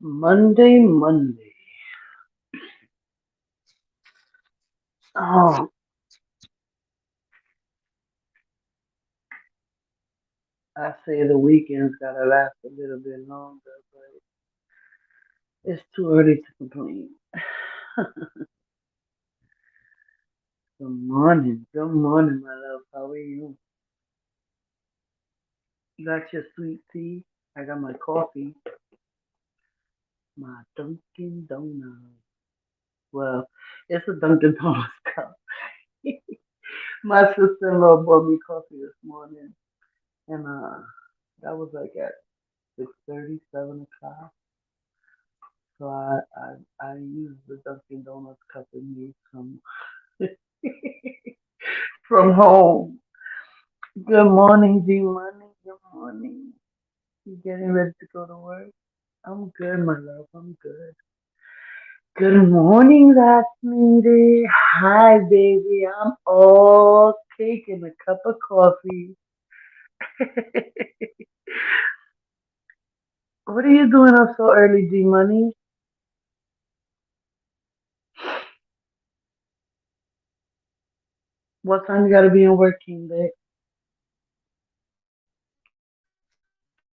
Monday, Monday. Oh, I say the weekend's gotta last a little bit longer, but it's too early to complain. Good morning, my love. How are you? You got your sweet tea? I got my coffee, my Dunkin' Donuts. Well, it's a Dunkin' Donuts cup. My sister-in-law bought me coffee this morning, and that was like at 6:30, 7 o'clock. So I used the Dunkin' Donuts cup and made some from home. Good morning, G Money. Good morning. You getting ready to go to work? I'm good, my love. I'm good. Good morning, Rasmiti. Hi, baby. I'm all taking a cup of coffee. What are you doing up so early, G Money? What time you gotta be in work, King Day?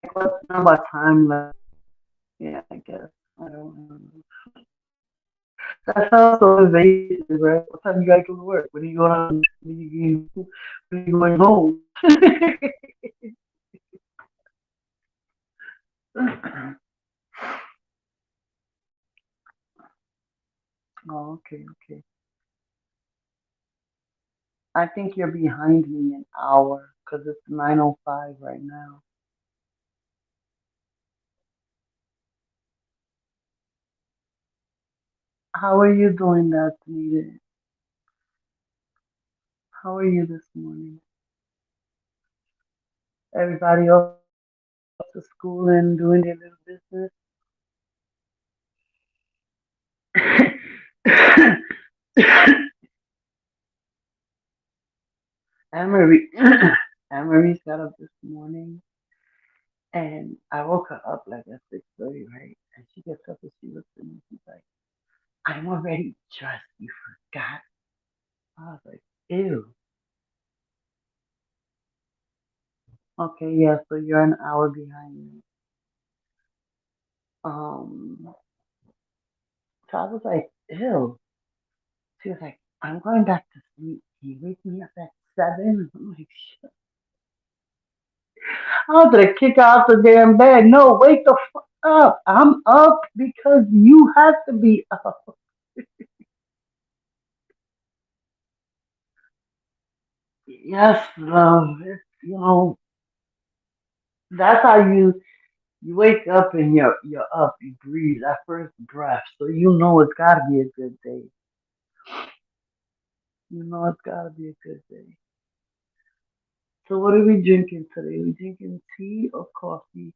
Like, what's not about time? Like, yeah, I guess. I don't know. That sounds so invasive, right? What time you gotta go to work? When are you going on? When are you going home? Oh, okay, okay. I think you're behind me an hour because it's 9:05 right now. How are you doing that, sweetie? How are you this morning? Everybody off to school and doing their little business? Anne-Marie, Anne-Marie's got up this morning and I woke her up like at 6:30, right? And she gets up and she looks at me. She's like, "I'm already dressed. You forgot." I was like, "Ew." Okay, yeah. So you're an hour behind me. Um. So I was like, "Ew." She was like, "I'm going back to sleep. Can you wake me up at 7?" I'm like, "Shut." I was gonna kick her out the damn bed. No, wake the fuck up. I'm up because you have to be up. Yes, love. That's how you wake up and you're up. You breathe that first breath, so you know it's got to be a good day. You know it's got to be a good day. So what are we drinking today? We drinking tea or coffee?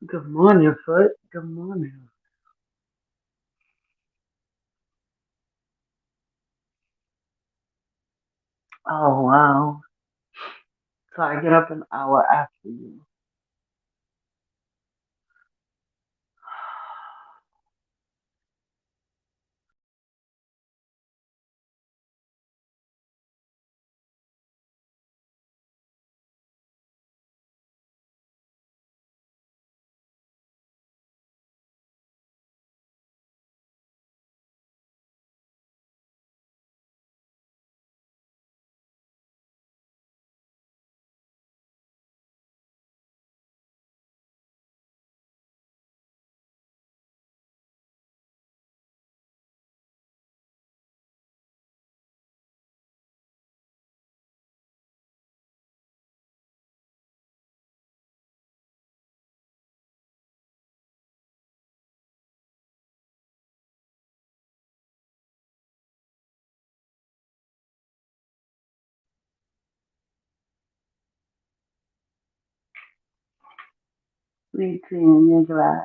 Good morning, Foot. Good morning. Oh wow. So I get up an hour after you. Sweet tea in your glass.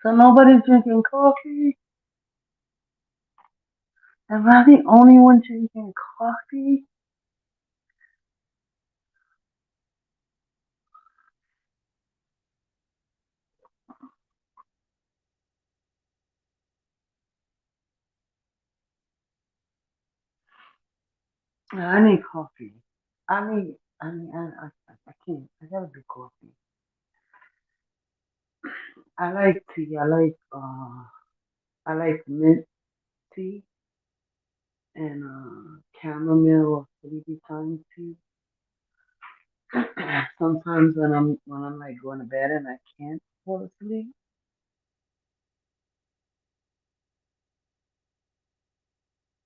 So nobody's drinking coffee? Am I the only one drinking coffee? I need coffee. I can't. I gotta do coffee. I like tea. I like mint tea and chamomile or sleepy time tea. Sometimes when I'm like going to bed and I can't fall asleep.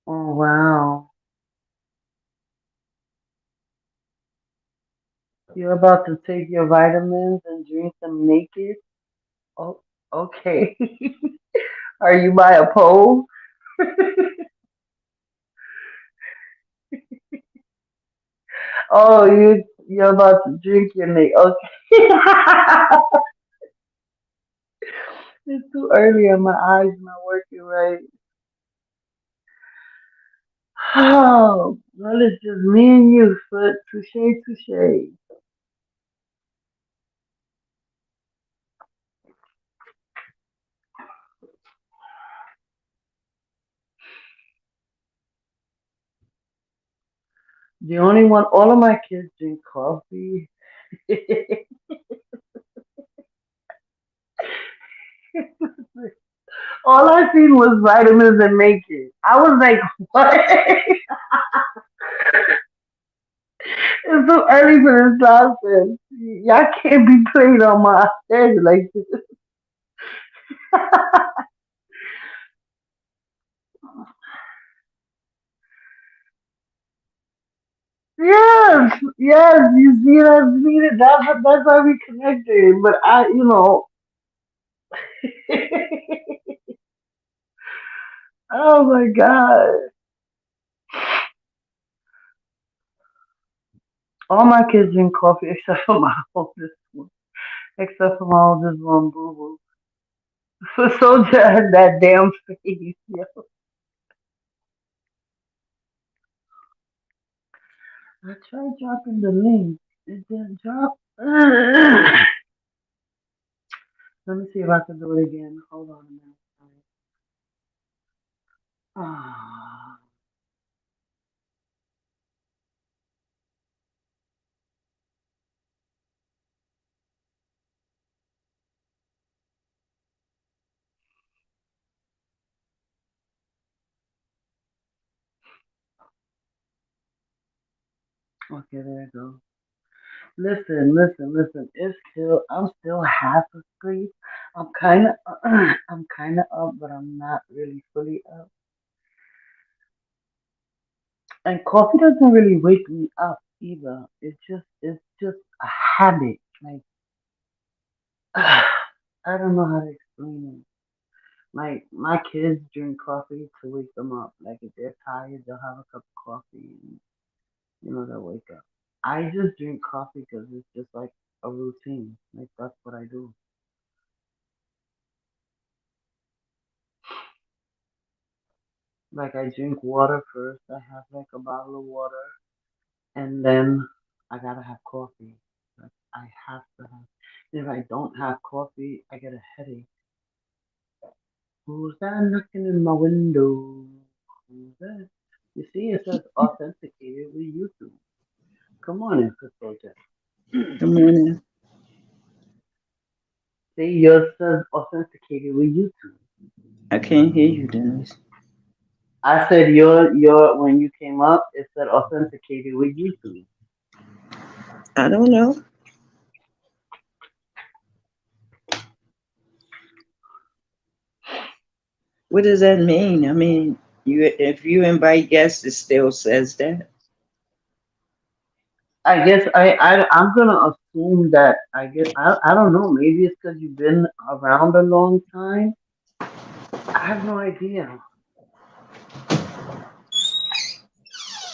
Oh wow. You're about to take your vitamins and drink them naked? Oh, okay. Are you by a pole? Oh, you're about to drink your naked. Okay. It's too early and my eyes not working right. Oh, well, it's just me and you, but touche, touche. The only one, all of my kids drink coffee. All I seen was vitamins and naked. I was like, what? It's so early for this nonsense. Y'all can't be playing on my head like this. Yes, yes, you see that, see that. That's why we connected. But oh my god, all my kids drink coffee except for my oldest one, except for my oldest one, Boo Boo. For Soldier had that damn face. Yo. I tried dropping the link. It didn't drop. Let me see if I can do it again. Hold on a minute. Ah, okay, there you go. Listen, listen, listen. I'm still half asleep. I'm kind of, I'm kind of up, but I'm not really fully up. And coffee doesn't really wake me up either. It's just a habit. Like, I don't know how to explain it. Like, my kids drink coffee to wake them up. Like, if they're tired, they'll have a cup of coffee and, they'll wake up. I just drink coffee because it's just like a routine. Like, that's what I do. Like I drink water first. I have like a bottle of water, and then I gotta have coffee. Like I have to have. If I don't have coffee, I get a headache. Who's that knocking in my window? Who's that? You see, it says authenticated with YouTube. Come on in, Crystal Jet. Good morning. See, yours says authenticated with YouTube. I can't hear you, Dennis. I said your when you came up, it said authenticated with YouTube. I don't know. What does that mean? I mean, you if you invite guests, it still says that. I guess I'm gonna assume that I don't know, maybe it's because you've been around a long time. I have no idea.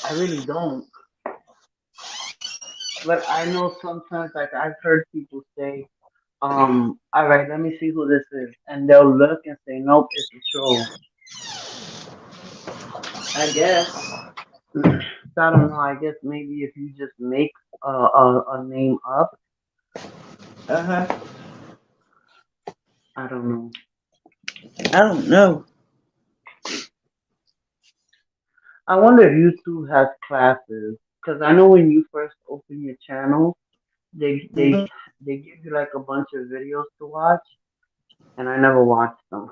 I really don't. But I know sometimes, like I've heard people say, all right, let me see who this is, and they'll look and say, nope, it's a troll. I guess. So I don't know. I guess maybe if you just make a name up, Uh-huh. I don't know. I don't know. I wonder if YouTube has classes because I know when you first open your channel, they they Mhm. they give you like a bunch of videos to watch, and I never watched them.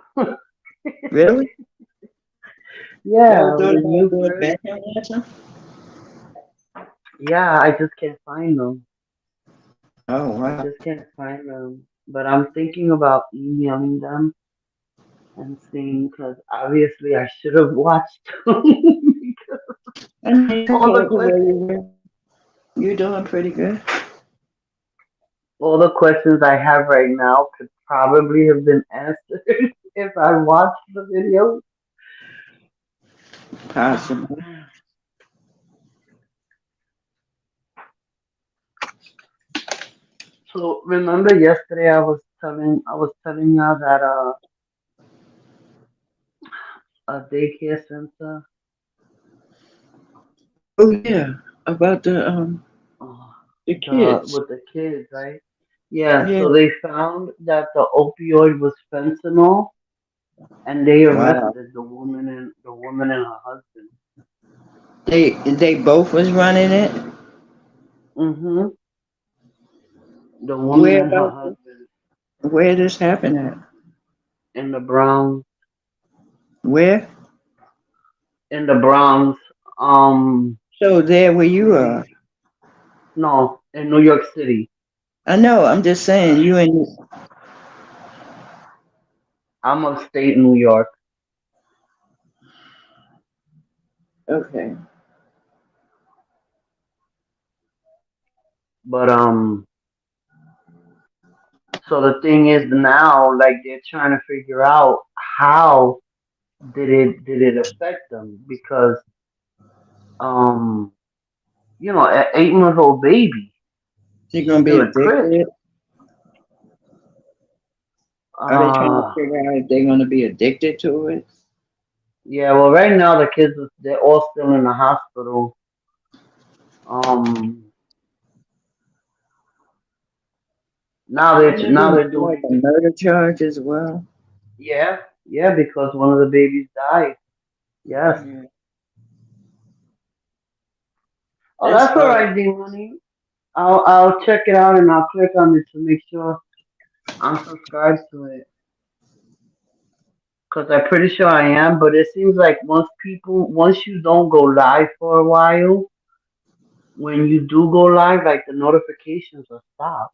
Really? You ever Yeah, thought when about you doing first, background lesson? yeah, I just can't find them. Oh I wow. just can't find them. But I'm thinking about emailing them and seeing because obviously I should have watched them because I know you're all the good the way questions, you were. You're doing pretty good. all the questions I have right now could probably have been answered if I watched the video. Oh Possible. man. So remember yesterday I was telling y'all that a daycare center Oh yeah. About uh, the the kids. with the kids, right? Yeah, Yeah. so they found that the opioid was fentanyl and they Wow. arrested the woman and her husband. They both was running it. Mhm. The woman Where and her about husband where this happened at? in the Bronx Where? in the Bronx So there where you are. no, in New York City. I know, I'm just saying you and I'm upstate New York. okay. But so the thing is now like they're trying to figure out how did it affect them because um an 8 month old baby, She's she's gonna be still at crib. addicted. Are they trying to Uh figure out if they're gonna be addicted to it? yeah, well right now the kids they're all still in the hospital. Um now And maybe they're like doing a murder charge as well. yeah, yeah, because one of the babies died. Yes. Yeah. Oh, That's that's all hard. right, D Money. I'll check it out and I'll click on it to make sure I'm subscribed to it. Cause I'm pretty sure I am, but it seems like once you don't go live for a while, when you do go live, like the notifications will stop.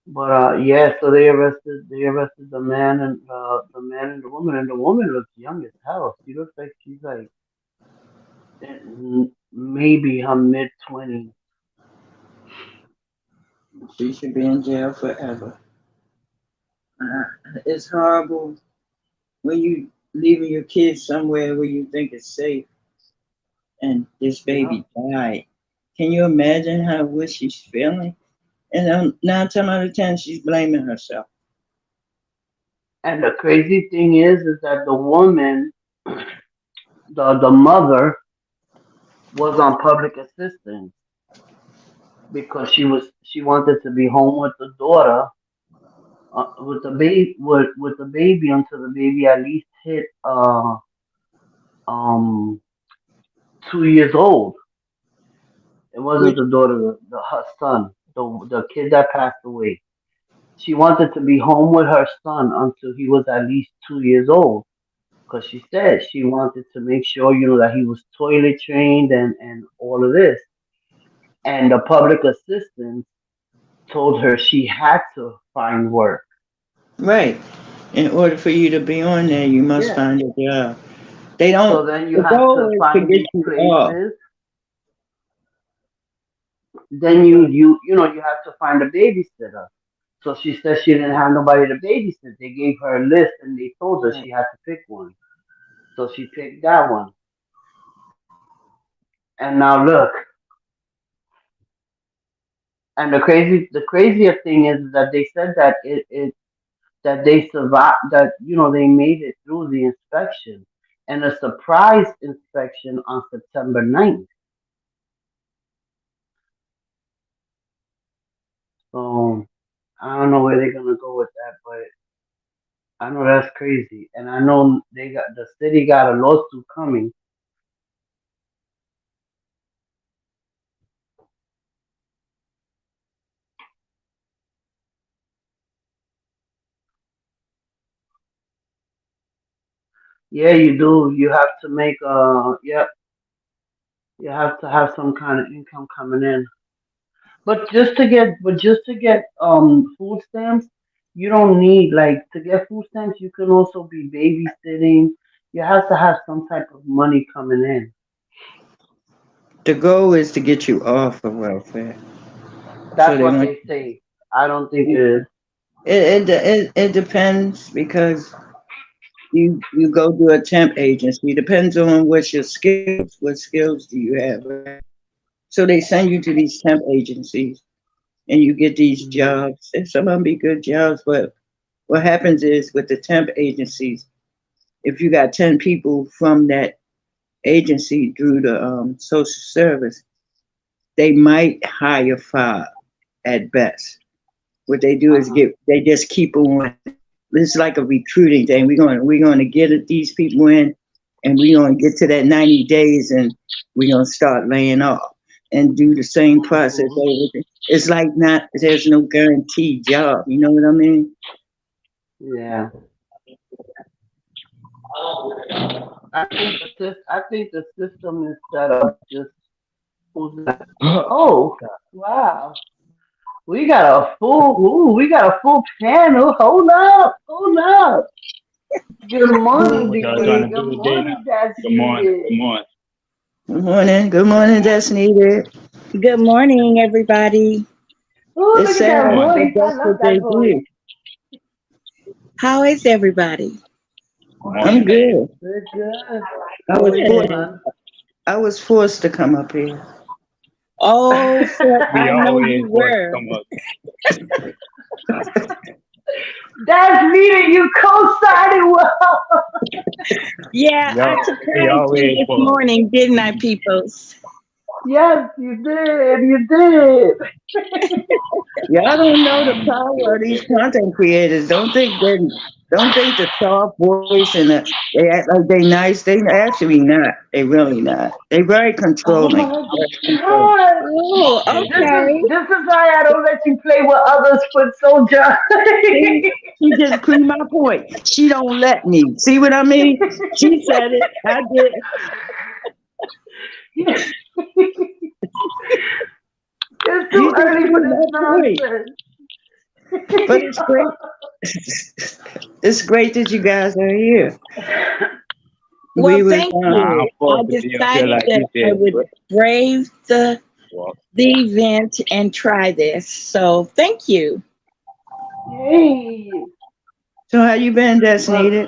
But yeah, so they arrested the man and the woman, and the woman looks young as hell. She looks like she's like maybe her mid 20s. She should be in jail forever. It's horrible when you leaving your kids somewhere where you think it's safe and this Yeah. baby died. Can you imagine how what she's feeling? And 9 times out of 10, she's blaming herself. And the crazy thing is that the woman, the mother, was on public assistance because she wanted to be home with the daughter, with the baby until the baby at least hit um 2 years old. It wasn't Which the daughter, her son, the kid that passed away. She wanted to be home with her son until he was at least 2 years old. Because she said she wanted to make sure, that he was toilet trained and all of this. And the public assistant told her she had to find work. right. In order for you to be on there, you must Yeah. find a job. They So don't. then you The have to goal is to find get these you off. places. Then you have to find a babysitter. So she said she didn't have nobody to babysit. They gave her a list and they told her Right. she had to pick one. So she picked that one. And now look. And the crazier thing is that they said that that they survived, that, they made it through the inspection, and a surprise inspection on September 9th. So I don't know where they're gonna go with that, but I know that's crazy, and I know the city got a lawsuit coming. Yeah, you do. You have to make yep. You have to have some kind of income coming in. But just to get food stamps, you don't need, like, to get food stamps. You can also be babysitting. You have to have some type of money coming in. The goal is to get you off of welfare. So That's they what want they say. I don't think it is. it depends because you go to a temp agency. It depends on what's your skills. What skills do you have, right? So they send you to these temp agencies and you get these Mhm. jobs. And some of them be good jobs, but what happens is with the temp agencies, if you got 10 people from that agency through the social service, they might hire five at best. What they do Uh is huh. they just keep on. It's like a recruiting thing. We're going to get these people in, and we're going to get to that 90 days, and we're going to start laying off and do the same process Hmm. over. It's like not there's no guaranteed job. You know what I mean? Yeah. I think the system is set up just. Who's that? Oh, wow. We got a full panel. Hold up. Hold up. Good morning, What Big y'all trying E. to Good do today? morning, That's Good morning. needed. Good morning. Good morning. Good morning. That's needed. Good morning, everybody. Oh, It's look at Good that sad, morning. but voice. I that's love what they that voice. do. How is everybody? Good I'm morning. good. Good, good. I How was are you, forced. Good. son? I was forced to come up here. Oh, so We I know always you was were. come up. That's needed. You co-signing well. Yeah, I Yo, we surprised you always this was. morning, didn't I, peoples? Yes, you did. You did. Y'all don't know the Um, power of these content creators. Don't think the soft voice and they act like they nice. They actually not. They really not. They very Oh controlling. my Very controlling. God. Oh, yeah. This is okay. this is why I don't let you play with others' foot soldier. See, she just proved my point. She don't let me. See what I mean? She said it. I did. It's too You just early for proved this my point. nonsense. But it's great. It's great that you guys are here. Well, We was thank Nah, I'm you. I supposed to be up here decided like that you I said. would But, brave well, the event and try this. So thank you. Yay. So how you been, Well, Destiny?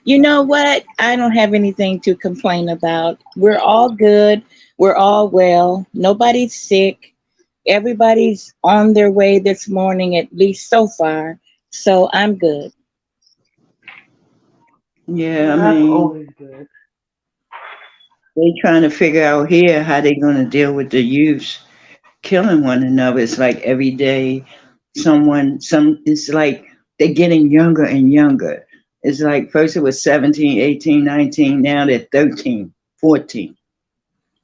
You know what? I don't have anything to complain about. We're all good. We're all well. Nobody's sick. Everybody's on their way this morning, at least so far. So I'm good. Yeah, I well, that's mean, always good. they trying to figure out here how they gonna deal with the youth killing one another. It's like every day it's like they're getting younger and younger. It's like first it was 17, 18, 19, now they're 13, 14,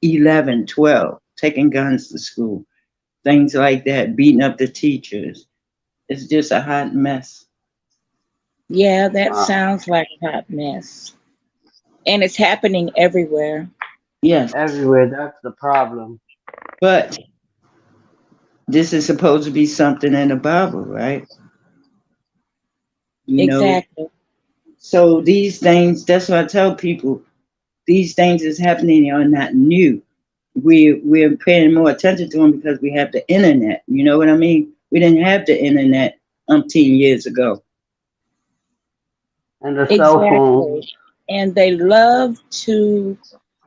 11, 12, taking guns to school, things like that, beating up the teachers. It's just a hot mess. Yeah, that Wow. sounds like a hot mess. And it's happening everywhere. Yes, Everywhere, that's the problem. but this is supposed to be something in the Bible, right? You know, Exactly. so these things, that's what I tell people, these things is happening are not new. We're paying more attention to them because we have the internet. You know what I mean? We didn't have the internet umpteen years ago. And the cell phone. Exactly. And they love to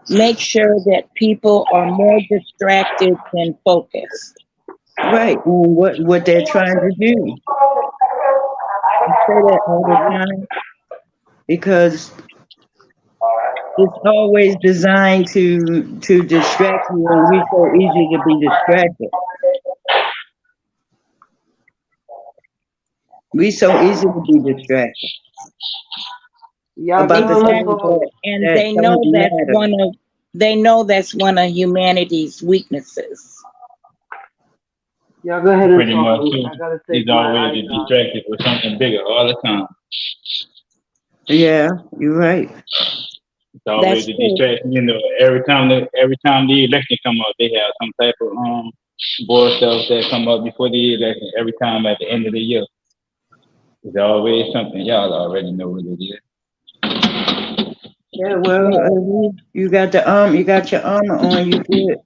make sure that people are more distracted than focused. Right. On what they're trying to do. I say that all the time because it's always designed to distract you, and we're so easy to be distracted. We so easy to be distracted Y'all about the gonna things go. And that they know don't that's matter. that's one of humanity's weaknesses. Y'all go ahead and Pretty talk. much too. I gotta take He's my always eyes off. distracted with something bigger all the time. Yeah, you're right. It's always That's a true. distraction. You know, every time the election come up, they have some type of board stuff that come up before the election. Every time at the end of the year, there's always something. Y'all already know what it is. Yeah, well, Right. you got you got your armor on. You good.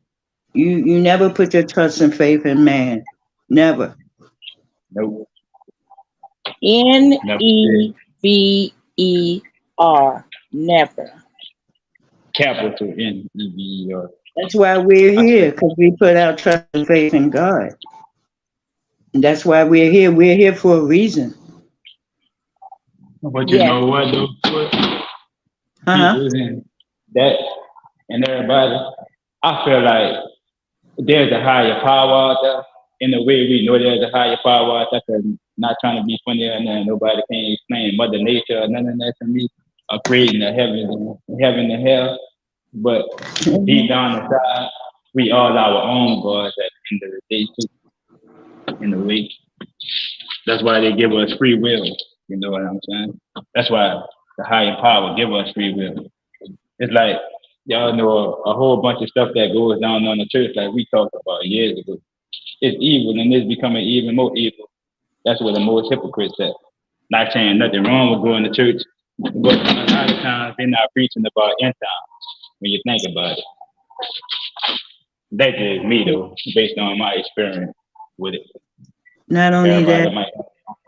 You never put your trust and faith in man. Never. Nope, never did. Never. Never. Capital NEVER. That's why we're I here, said, because we put our trust and faith in God. And that's why we're here. We're here for a reason. but you Yes. know what? Though, what Uh-huh. people and that and everybody, I feel like there's a higher power out there. In a way, we know there's a higher power out there. 'Cause not trying to be funny or nothing, nobody can explain Mother Nature or none of that to me. Or creating the heaven and hell. But deep down inside, we all our own gods at the end of the day too. In a way, that's why they give us free will. You know what I'm saying? That's why the higher power give us free will. It's like y'all know a whole bunch of stuff that goes down on the church, like we talked about years ago. It's evil, and it's becoming even more evil. That's where the most hypocrites at. Not saying nothing wrong with going to church, but a lot of times they're not preaching about end times when you think about it. That's just me though, based on my experience with it. Not only that, Everybody might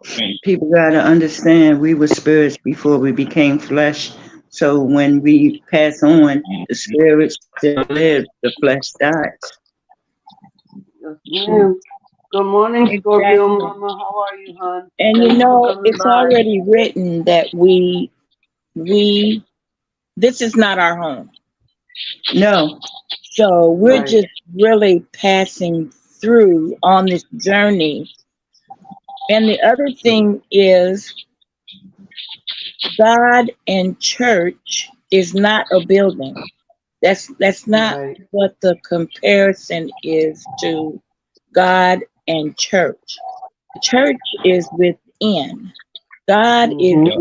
think, people got to understand we were spirits before we became flesh. So when we pass on, the spirit still lives, the flesh dies. Yes, ma'am. Good morning, Scorpio Exactly. Mama. How are you, hon? And Thanks for coming it's by. already written that we this is not our home. No, So we're Right. just really passing through on this journey. And the other thing is God and church is not a building. That's not Right. what the comparison is to God and church. Church is within. God is Mhm. yeah,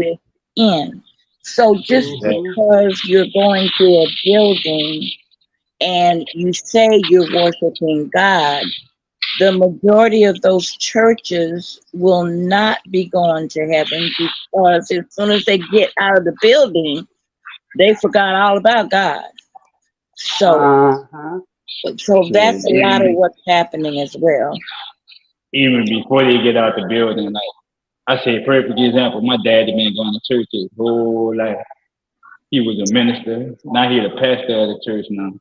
within. So just that, Mhm. because you're going to a building and you say you're worshiping God, the majority of those churches will not be going to heaven because as soon as they get out of the building, they forgot all about God. So Uh-huh. so shit, that's a lot of what's happening as well. even before they get out the building, like I say, perfect example. My daddy been going to church his whole life. He was a minister. Now he's the pastor of the church now.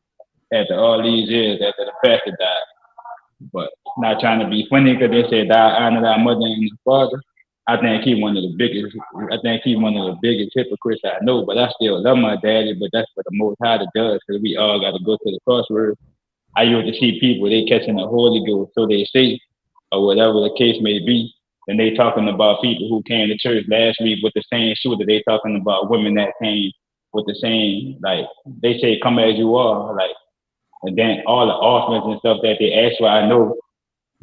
After all these years, after the pastor died, but not trying to be funny because they said, "Die honor thy mother and father." I think he one of the biggest. I think he one of the biggest hypocrites I know. But I still love my daddy. But that's for the Most High to judge because we all got to go to the crossroads. I used to see people they catching the Holy Ghost, so they say, or whatever the case may be. And they talking about people who came to church last week with the same shooter. They talking about women that came with the same, like they say, come as you are, like, and then all the offerings and stuff that they ask for. I know,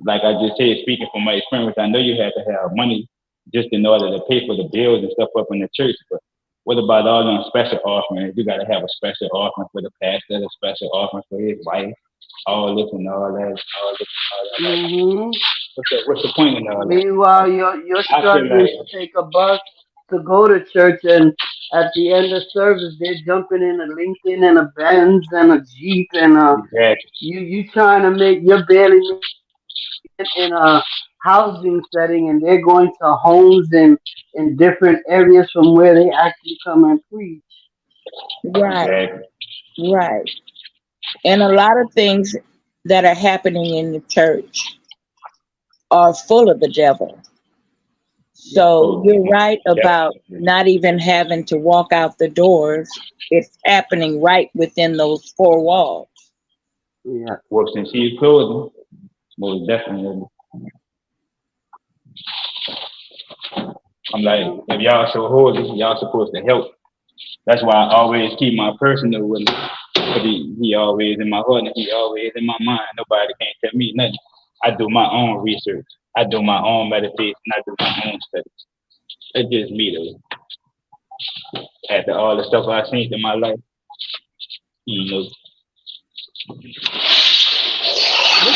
like I just said, speaking from my experience, I know you have to have money just in order to pay for the bills and stuff up in the church. But what about all them special offerings? You got to have a special offering for the pastor, a special offering for his wife, all this and all that, all this and all that. Like, Mhm. what's the point in all that? Meanwhile, you're I feel struggling to like, take a bus to go to church, and at the end of service, they're jumping in a Lincoln and a Benz and a Jeep, and exactly, you trying to make you're barely in a housing setting, and they're going to homes in different areas from where they actually come and preach. Right, exactly. right. And a lot of things that are happening in the church are full of the devil. So Oh, you're right about definitely. not even having to walk out the doors. It's happening right within those four walls. Yeah. Works and she's closing. Most definitely. I'm like, Yeah. if y'all so holy, y'all supposed to help. That's why I always keep my personal with me. But he always in my heart and he always in my mind. Nobody can't tell me nothing. I do my own research. I do my own meditation. I do my own studies. It's just me though. After all the stuff I've seen in my life, you know, Look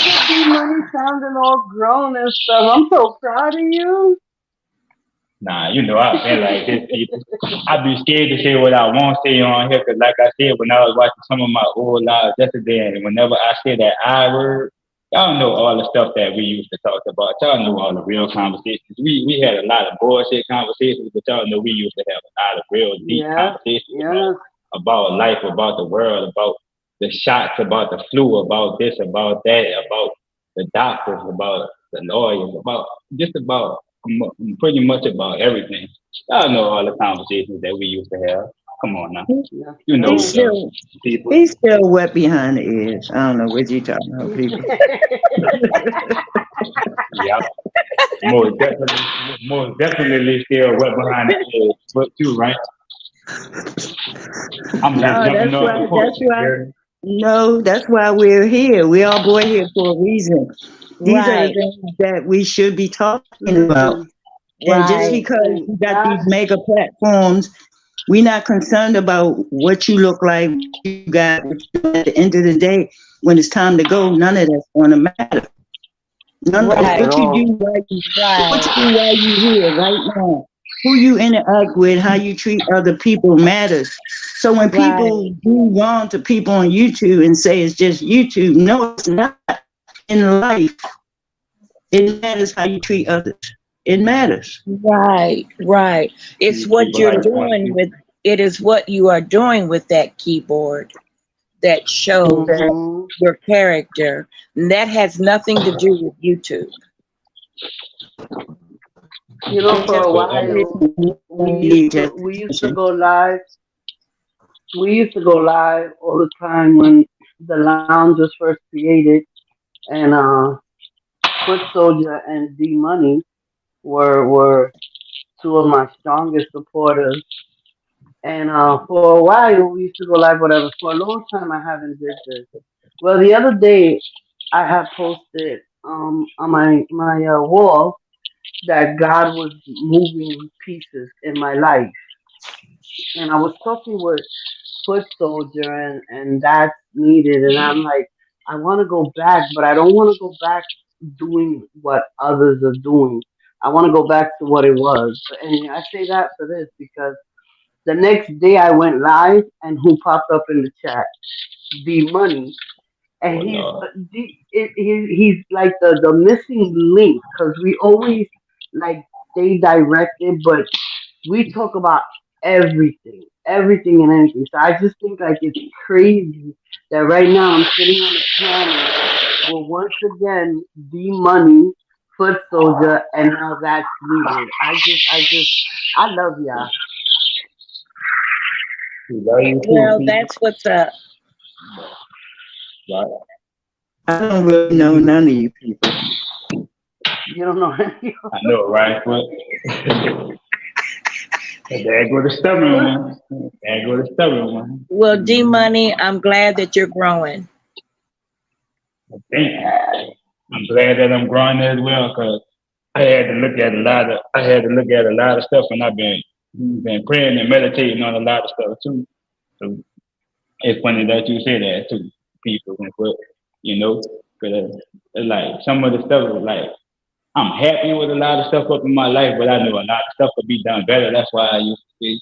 at D Money sounding all grown and stuff. I'm so proud of you. nah, you know, I've been like this, people. I be scared to say what I want to say on here, because, like I said, when I was watching some of my old lives yesterday, and whenever I say that I word, y'all know all the stuff that we used to talk about. Y'all know all the real conversations. We had a lot of bullshit conversations, but y'all know we used to have a lot of real deep Yeah. conversations Yeah. about life, about the world, about the shots, about the flu, about this, about that, about the doctors, about the lawyers, about just about pretty much about everything. Y'all know all the conversations that we used to have. Come on now. Yes, You know He's what's up, sir. still people. he's still wet behind the ears. I don't know what you talking about, people. Yeah. Most definitely still wet behind the ears. But you right. I'm just No, jumping that's off why. the porch. That's why. Girl. No, that's why we're here. We all brought here for a reason. These are the Right, things that we should be talking about. Listen, And just right, because listen. you got God, these mega platforms, we're not concerned about what you look like. You got at the end of the day, when it's time to go, none of that's going to matter. None. It's not at right, what you do all. what right, you do while you here, right now. Who you interact with, how you treat other people matters. So when right, people do wrong to people on YouTube and say it's just YouTube, no, it's not. In life, it matters how you treat others. It matters. right, right. It's Treat what people you're how you want to doing be. with it is what you are doing with that keyboard that shows Hmm. your character. And that has nothing to do with YouTube. You know, for a But while, we used Need to we used to attention. go live. We used to go live all the time when the lounge was first created, and Foot Soldier and D Money were two of my strongest supporters. And for a while, we used to go live, whatever. For a long time, I haven't did this. Well, the other day, I had posted on my wall that God was moving pieces in my life, and I was talking with Foot Soldier, and that's needed, and I'm like, I want to go back, but I don't want to go back doing what others are doing. I want to go back to what it was. And I say that for this because the next day I went live, and who popped up in the chat? D Money, and oh Lord. he's like the missing link because we always like stay directed, but we talk about everything and anything. So I just think like it's crazy that right now I'm sitting on a panel with once again D Money, Foot Soldier, and now that's needed. I love y'all. We love you too, Well, people. that's what's up. Right. I don't really know none of you people. You don't know any of I know, right? But there go the stubborn them. one. There go the stubborn one. Well, D Money, I'm glad that you're growing. Thank you. I'm glad that I'm growing as well, because I had to look at a lot of stuff, and I've been praying and meditating on a lot of stuff too. So it's funny that you say that too, people. But you know, because like some of the stuff is like I'm happy with a lot of stuff up in my life, but I know a lot of stuff could be done better. That's why I used to say,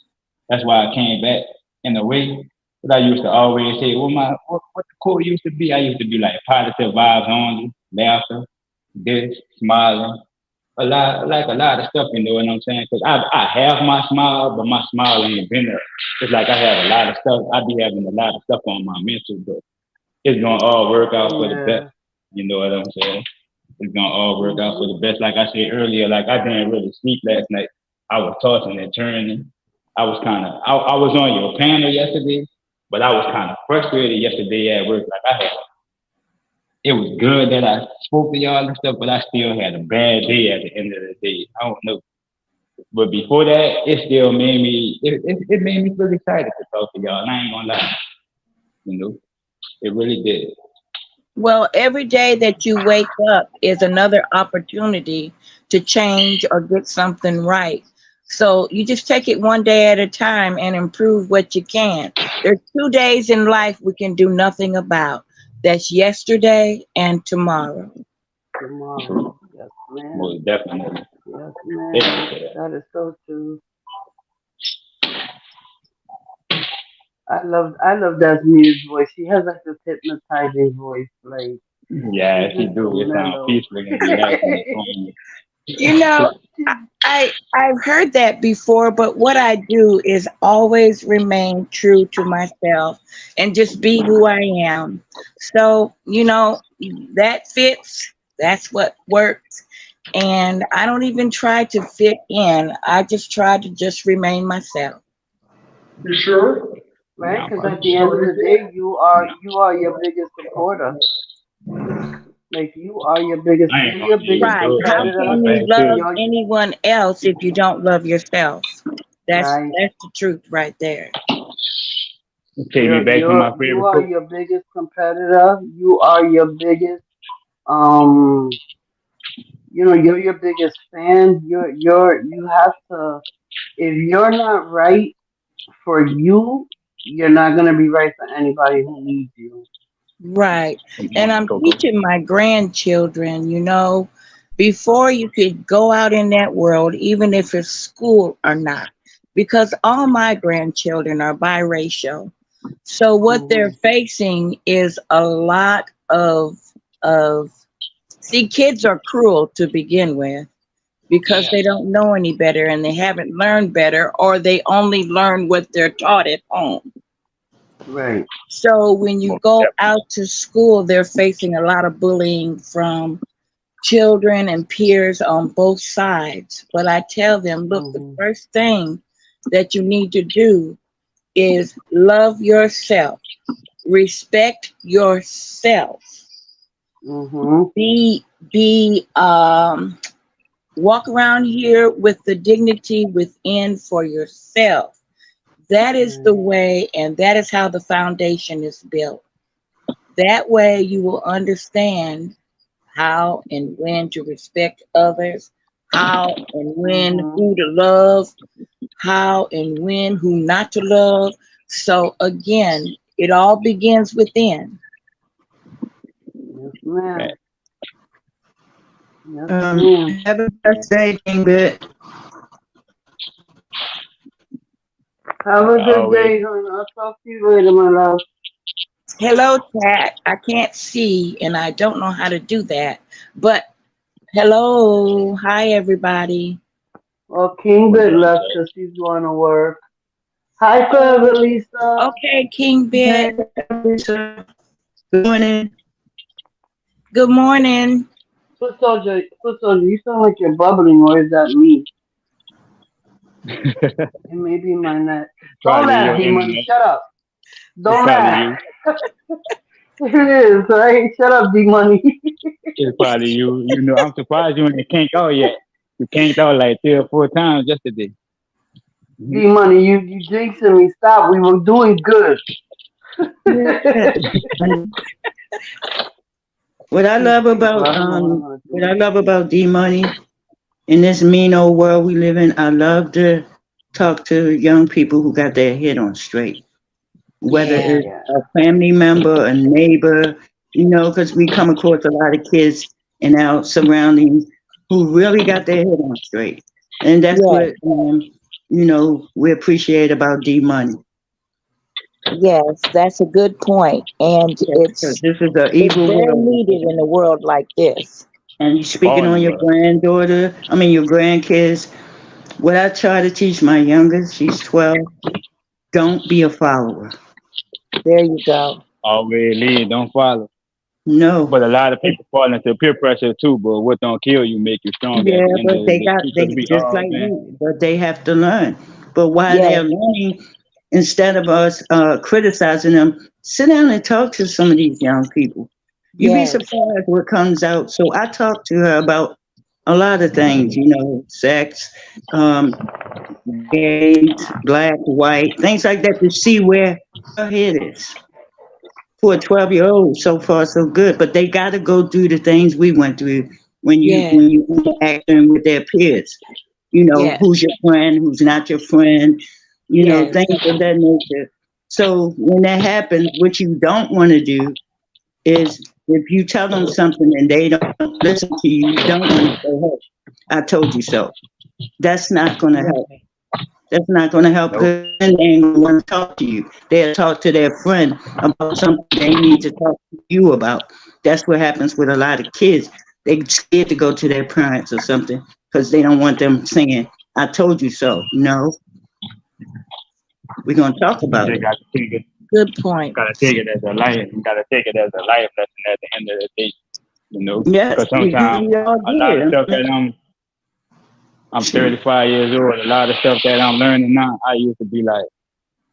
that's why I came back in a way. But I used to always say, well, what the core used to be, I used to be like positive vibes only, laughter, this, smiling, a lot of stuff, you know what I'm saying? Because I have my smile, but my smile ain't been there. It's like I have a lot of stuff, I be having a lot of stuff on my mental, but it's gonna all work out for the best. Yeah. You know what I'm saying? it's gonna all work out for the best. Like I said earlier, like I didn't really sleep last night. I was tossing and turning. I was on your panel yesterday, but I was kind of frustrated yesterday at work. It was good that I spoke to y'all and stuff, but I still had a bad day at the end of the day. I don't know. But before that, it still made me, it made me feel excited to talk to y'all. And I ain't gonna lie, you know, it really did. Well, every day that you wake up is another opportunity to change or get something right. So you just take it one day at a time and improve what you can. There's 2 days in life we can do nothing about. That's yesterday and tomorrow. Tomorrow. Yes, ma'am. Most definitely. Yes, ma'am. Yeah. That is so true. I love Dasmia's voice. She has like this hypnotizing voice, like Yeah, she's she just do. so It sounds mellow. peaceful and relaxing. You know, I've heard that before, but what I do is always remain true to myself and just be who I am. So, that fits. That's what works. And I don't even try to fit in. I just try to just remain myself. You sure? Right? Because Are at you the end of sure? the day, you are your biggest supporter. Like I ain't you're gonna your be biggest Right. good. How I'm competitor. coming can you back love too. You're anyone else if you don't love yourself? That's right. that's the truth right there. Take me back to my You favorite are book. your biggest competitor. You are your biggest um. You're your biggest fan. You have to. If you're not right for you, you're not gonna be right for anybody who needs you. Right. Good And morning, I'm Coco. teaching my grandchildren, before you could go out in that world, even if it's school or not, because all my grandchildren are biracial. So what they're Mhm. facing is a lot of see, kids are cruel to begin with because Yeah. they don't know any better and they haven't learned better, or they only learn what they're taught at home. Right. So when you Most go definitely. out to school, they're facing a lot of bullying from children and peers on both sides. But I tell them, look, the Mhm. first thing that you need to do is love yourself, respect yourself, Mhm. be walk around here with the dignity within for yourself. That is the Right. way, and that is how the foundation is built. That way, you will understand how and when to respect others, how and when Mhm. who to love, how and when who not to love. So, again, it all begins within. Yes, ma'am. Yes, Um, ma'am. have a blessed day, Ingrid. Have a good Always. day, hon. I'll talk to you later, my love. Hello, chat. I can't see and I don't know how to do that, but hello. Hi, everybody. Well, King What's Bit up, left Jay? because she's going to work. Hi, Forever Oh, Lisa. okay, King Hey, Bit. Lisa. Good morning. Good morning. Foot soldier, you sound like you're bubbling, or is that me? It may be my net. Don't Probably laugh, your D Money. internet. Shut up. It's Don't probably laugh. you. It is, right? Shut up, D Money. It's probably you. You know, I'm surprised you ain't canked out yet. You canked out like 3 or 4 times yesterday. Mhm. D Money, you jinxing me. Stop. We were doing good. Yeah. And Well, I don't know what I'm gonna what do. I love about D Money in this mean old world we live in, I love to talk to young people who got their head on straight. Whether Yeah. it's Yeah. a family member, a neighbor, because we come across a lot of kids in our surroundings who really got their head on straight. And that's Yes. what, we appreciate about D Money. Yes, that's a good point. And Because this is an it's evil very world. needed in a world like this. And you speaking All in on the your world. your grandkids, what I try to teach my youngest, she's 12, don't be a follower. There you go. Always lead, don't follow. No. But a lot of people fall into peer pressure too. But what don't kill you make you stronger at Yeah, the end but of the they day. got they Because we just all, like man. you, but they have to learn. But while Yes, they're learning, instead of us criticizing them, sit down and talk to some of these young people. You'd be yes, surprised what comes out. So I talked to her about a lot of things, sex, um, gays, black, white, things like that, to see where her head is. For a 12-year-old, so far so good. But they got to go through the things we went through when you yes, when you interacting with their peers. yes, Who's your friend, who's not your friend, yes, things of that nature. So when that happens, what you don't want to do is, if you tell them something and they don't listen to you, you don't want to say, "Hey, I told you so." That's not going to help. right. That's not going to help, Nope. because they ain't going to want to talk to you. They'll talk to their friend about something they need to talk to you about. That's what happens with a lot of kids. They scared to go to their parents or something because they don't want them saying, "I told you so." No, we're going to talk You about just it. Good point. gotta take it as a life. You gotta take it as a life lesson at the end of the day. Yes, Because sometimes we all a lot of did. stuff that I'm 35 years old. A lot of stuff that I'm learning now, I used to be like,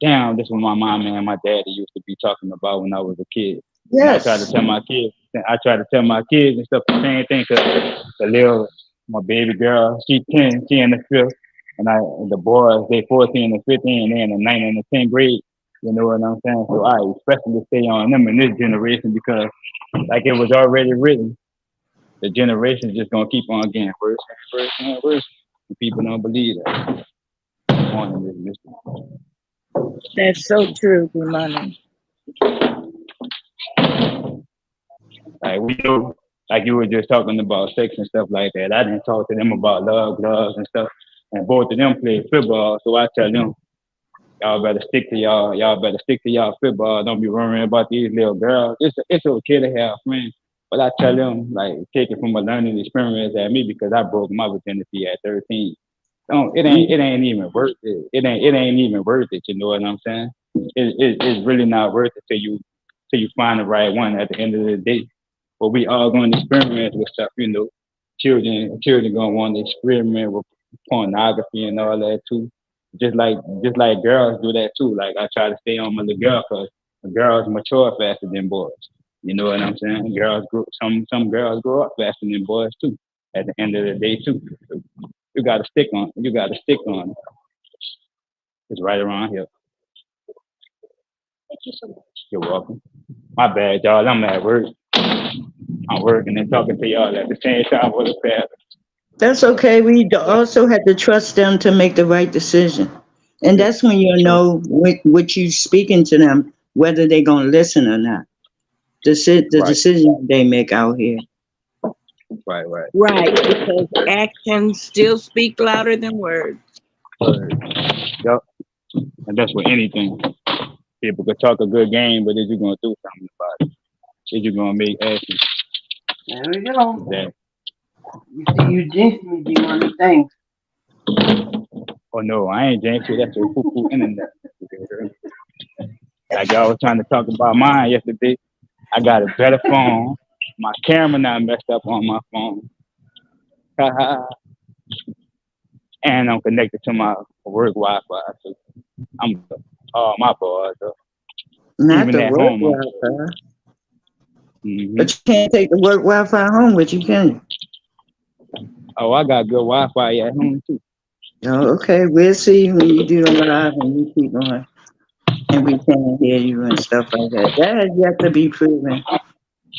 damn, this is what my mom and my daddy used to be talking about when I was a kid. And I try to Yes. tell my kids, and stuff the same thing. Cause my baby girl, she 10, she in the fifth, and the boys, they 14 and 15, and they in the 9th and the 10th grade. You know what I'm saying? So I especially stay on them in this generation because, like it was already written, the generation is just gonna keep on getting worse and worse and worse. And people don't believe that. On this That's so true, Money. Like we know, like you were just talking about sex and stuff like that. I didn't talk to them about love, gloves and stuff. And both of them play football, so I tell them, y'all better stick to y'all. Y'all better stick to y'all football. Don't be worrying about these little girls. It's okay to have friends, but I tell them like take it from a learning experience at me because I broke my virginity at 13. Don't it ain't even worth it. It ain't even worth it. You know what I'm saying? It's really not worth it till you find the right one at the end of the day. But we all going to experiment with stuff. Children gonna want to experiment with pornography and all that too. Just like girls do that too. Like I try to stay on my little girl because girls mature faster than boys. You know what I'm saying? Some girls grow up faster than boys too. At the end of the day too. You gotta stick on. You gotta stick on. It. It's right around here. You're welcome. My bad, y'all. I'm at work. I'm working and talking to y'all at the same time with a pad. That's okay. Also have to trust them to make the right decision. And Yeah, that's when for you'll sure. know what you speaking to them, whether they're going to listen or not. The Right, decisions they make out here. right. Right, because actions still speak louder than words. Yep. And that's with anything. People could talk a good game, but is you gonna do something about it? Is you gonna make action? There we go. That You see, you jinxed me, D Money. Thanks. oh no, I ain't James. That's a poo internet. Like y'all was trying to talk about mine yesterday. I got a better phone. My camera not messed up on my phone. And I'm connected to my work Wi-Fi. So I'm my fault. So Not even the at work home, Wi-Fi. hmm But you can't take the work Wi-Fi home with you, can you? oh, I got good Wi-Fi at home too. Oh, okay. We'll see when you do the live and you keep going. And we can't hear you and stuff like that. That has yet to be proven.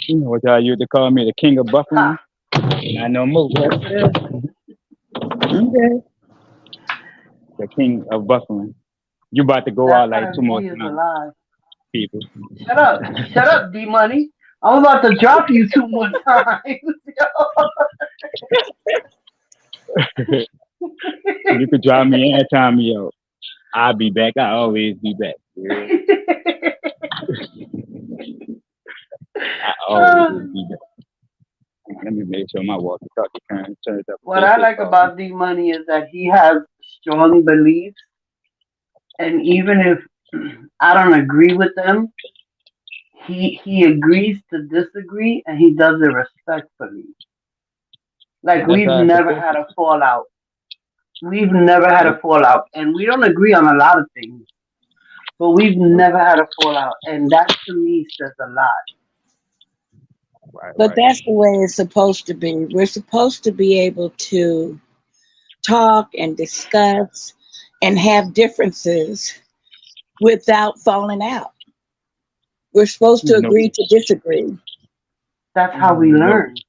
You know what y'all used to call me, the king of buffering? Ha! Not no more. Yes, sir. Okay. The king of buffering. You about to go That out like two time more he is times, alive. people. Shut up, D Money. I'm about to drop you 2 more times. You could drop me anytime, yo. I'll be back. I always be back. Yeah. I always be back. Let me make sure my walkie-talkie turns up. What I like about D Money is that he has strong beliefs, and even if I don't agree with them, he agrees to disagree, and he does it respectfully. Like That's we've how it's never supposed had a fallout. We've never had to a fallout, and we don't agree on a lot of things, but we've be. never had a fallout, and that to me says a lot. Right, But right. that's the way it's supposed to be. We're supposed to be able to talk and discuss and have differences without falling out. We're supposed to No, agree to disagree. That's how we no. learn.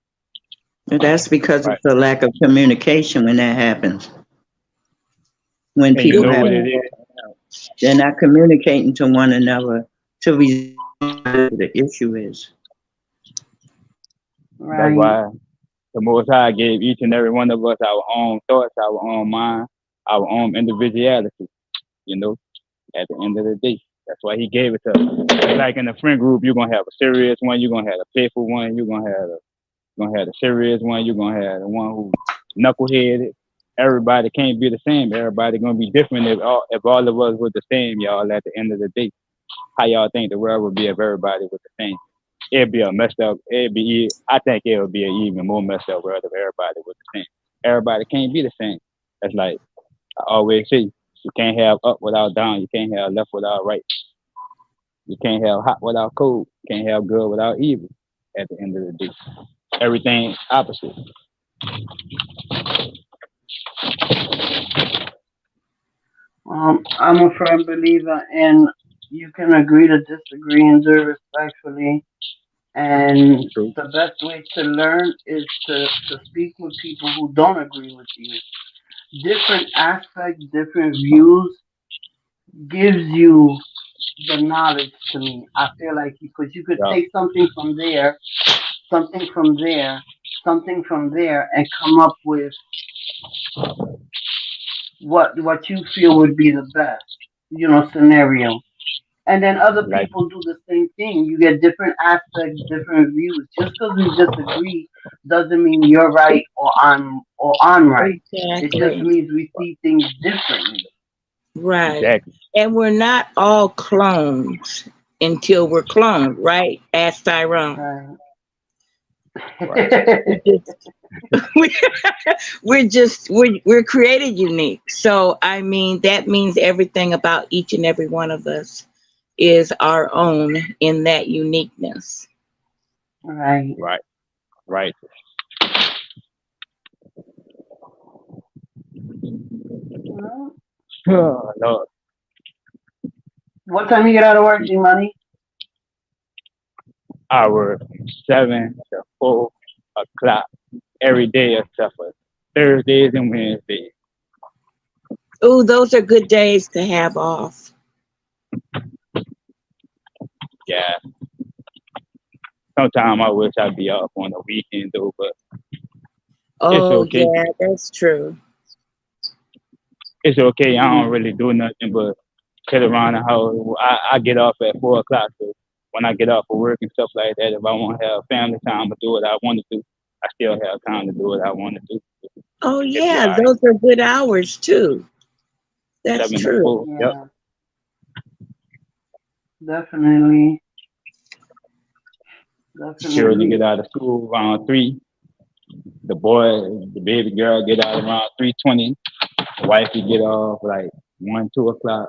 And that's because of Right. the lack of communication when that happens. When And you people know have, what it is? they're not communicating to one another to resolve what the issue is. That's Right. why the Most High gave each and every one of us our own thoughts, our own mind, our own individuality. You know, at the end of the day, that's why He gave it to us. Just like in a friend group, you're gonna have a serious one, you're gonna have a playful one, you're gonna have the serious one, you're gonna have the one who knuckleheaded. Everybody can't be the same. Everybody gonna be different. If all of us were the same, y'all, at the end of the day, how y'all think the world would be if everybody was the same? It'd be a messed up. I think it would be an even more messed up world if everybody was the same. Everybody can't be the same. That's like I always say. You can't have up without down. You can't have left without right. You can't have hot without cold. You can't have good without evil. At the end of the day, everything opposite. I'm a firm believer in you can agree to disagree and do it respectfully. And True. the best way to learn is to speak with people who don't agree with you. Different aspects, different views gives you the knowledge to me. I feel like because you could Yeah. take something from there, something from there, something from there, and come up with what you feel would be the best, scenario. And then other Like people do the same thing. You get different aspects, different views. Just because we disagree doesn't mean you're right or I'm right. It just Exactly. means we see things differently. Right. exactly. And we're not all clones until we're cloned, right? Ask Tyrone. Right. Right. We just, we- we're created unique. So I mean that means everything about each and every one of us is our own in that uniqueness. Right. Right. Right. Well, Oh, Lord. what time you get out of work, G Money? Hour 7 to 4 o'clock every day except for Thursdays and Wednesdays. Oh, those are good days to have off. Yeah. Sometimes I wish I'd be off on the weekend though, but it's Oh okay. yeah, that's true. It's okay. I don't really do nothing but sit around the house. I get off at 4 o'clock. So when I get off of work and stuff like that, if I want to have family time to do what I want to do, I still have time to do what I want to do. Oh It'd be yeah, all right. those are good hours too. That's 7 to true. 4. Yep. Yeah, definitely. Children get Definitely. out of school around 3. The baby girl get out around 3:20. The wife will get off like 1, 2 o'clock.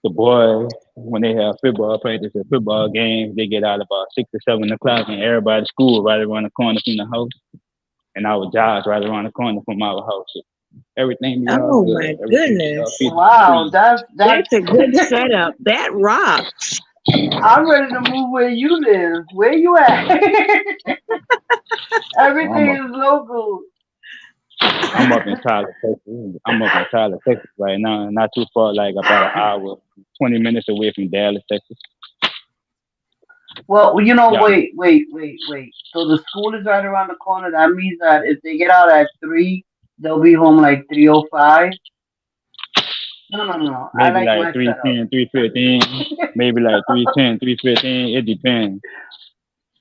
The boys, when they have football practice or football games, they get out about 6 or 7 o'clock, and everybody's school right around the corner from the house, and our jobs right around the corner from our house. So everything be all Oh good. my Everything be all goodness. peaceful Wow, breeze. that's That's a good setup. That rocks. I'm ready to move where you live. Where you at? So I'm Everything up, is local. I'm up in Tyler, Texas. I'm up in Tyler, Texas right now, not too far, like about an hour, 20 minutes away from Dallas, Texas. Well, Yeah, wait. So the school is right around the corner. That means that if they get out at 3, they'll be home like 3:05. No. I maybe like like my setup. 3:10, 3:15, maybe like 3:10, 3:15. It depends.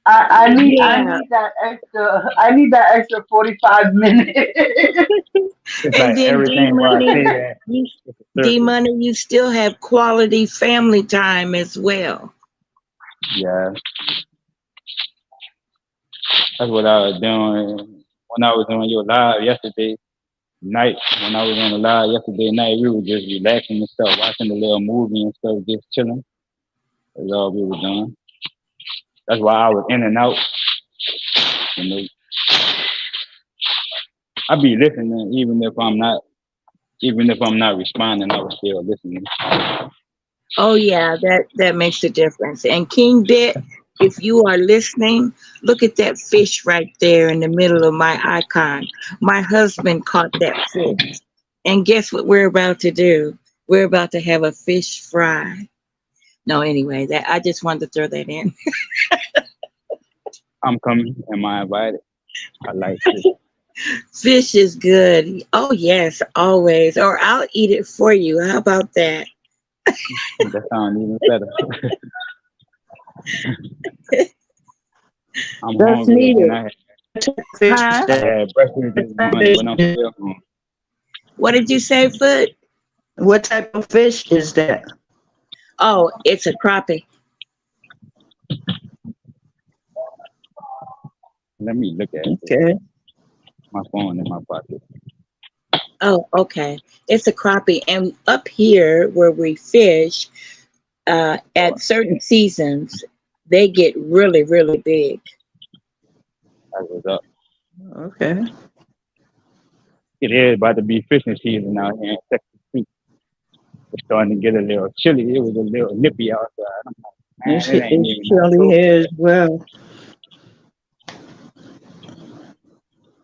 I Yeah. need that extra. I need that extra 45 minutes. It's And like then D everything where I Money, say that, you it's a D circle. Money, you still have quality family time as well. Yeah, that's what I was doing when I was on your live yesterday night. When I was on the live yesterday night, we were just relaxing and stuff, watching the little movie and stuff, just chilling. That's all we were doing. That's why I was in and out. You know, I be listening even if I'm not responding, I was still listening. Oh yeah, that makes a difference. And King Bit, if you are listening, look at that fish right there in the middle of my icon. My husband caught that fish. And guess what we're about to do? We're about to have a fish fry. No, anyway, that I just wanted to throw that in. I'm coming. Am I invited? I like it. Fish is good. Oh yes, always. Or I'll eat it for you. How about that? That sounds even better. I'm That's hungry needed. and I Fish Huh? had breakfast this morning, but I'm still hungry. What did you say, Foot? What type of fish is that? Oh, it's a crappie. Let me look at it. Okay. My phone in my pocket. Oh, okay. It's a crappie. And up here where we fish, at certain seasons, they get really, really big. I was up. Okay. It is about to be fishing season out here in Texas too. It's starting to get a little chilly. It was a little nippy outside. I'm like, man, It's, it ain't it's even chilly October. here as well.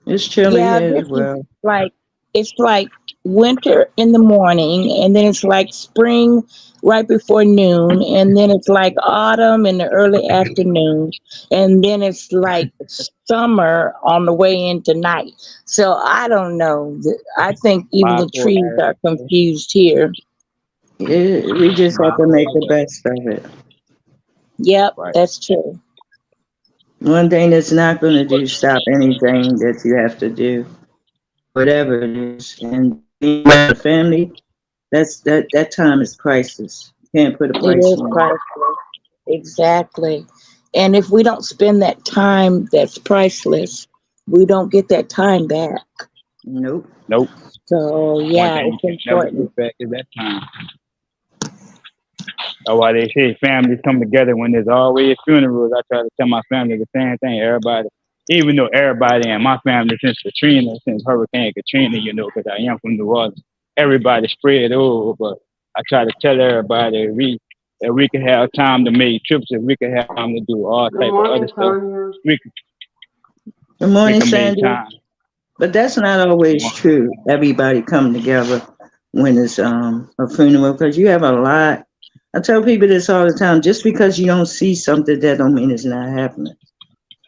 It's chilly Yeah, here this as is well. like it's like winter in the morning, and then it's like spring right before noon, and then it's like autumn in the early afternoon, and then it's like summer on the way into night. So I don't know. I think even My the poor trees are ass. confused here. We just have My to make poor the ass. best of it. Yep, Right. that's true. One thing that's not going to do stop anything that you have to do, whatever it is. And being with the family, that time is priceless. You can't put a It price is on it. priceless. Exactly. And if we don't spend that time that's priceless, we don't get that time back. Nope. Nope. So One yeah, thing you it's can never important. get back is that time. That's why they say families come together when there's always funerals. I try to tell my family the same thing. Everybody, even though everybody in my family since Katrina, since Hurricane Katrina, because I am from New Orleans, everybody spread over. But I try to tell everybody if we could have time to make trips, if we could have time to do all Good type of other morning, stuff, Tanya. we Good we morning, can make Sandy. time. But that's not always true. Everybody come together when it's a funeral because you have a lot. I tell people this all the time. Just because you don't see something, that don't mean it's not happening.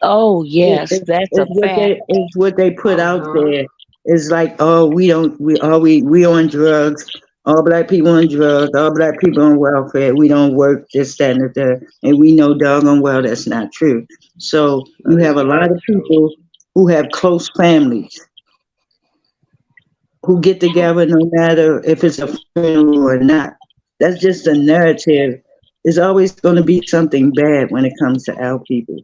Oh yes, that's a fact. It's what they put out Uh-huh. there. It's like, oh, we on drugs. All black people on drugs. All black people on welfare. We don't work this, that, and the third. And we know doggone well that's not true. So you That is have a lot not of true. people who have close families who get together no matter if it's a funeral or not. That's just a narrative. There's always going to be something bad when it comes to our people.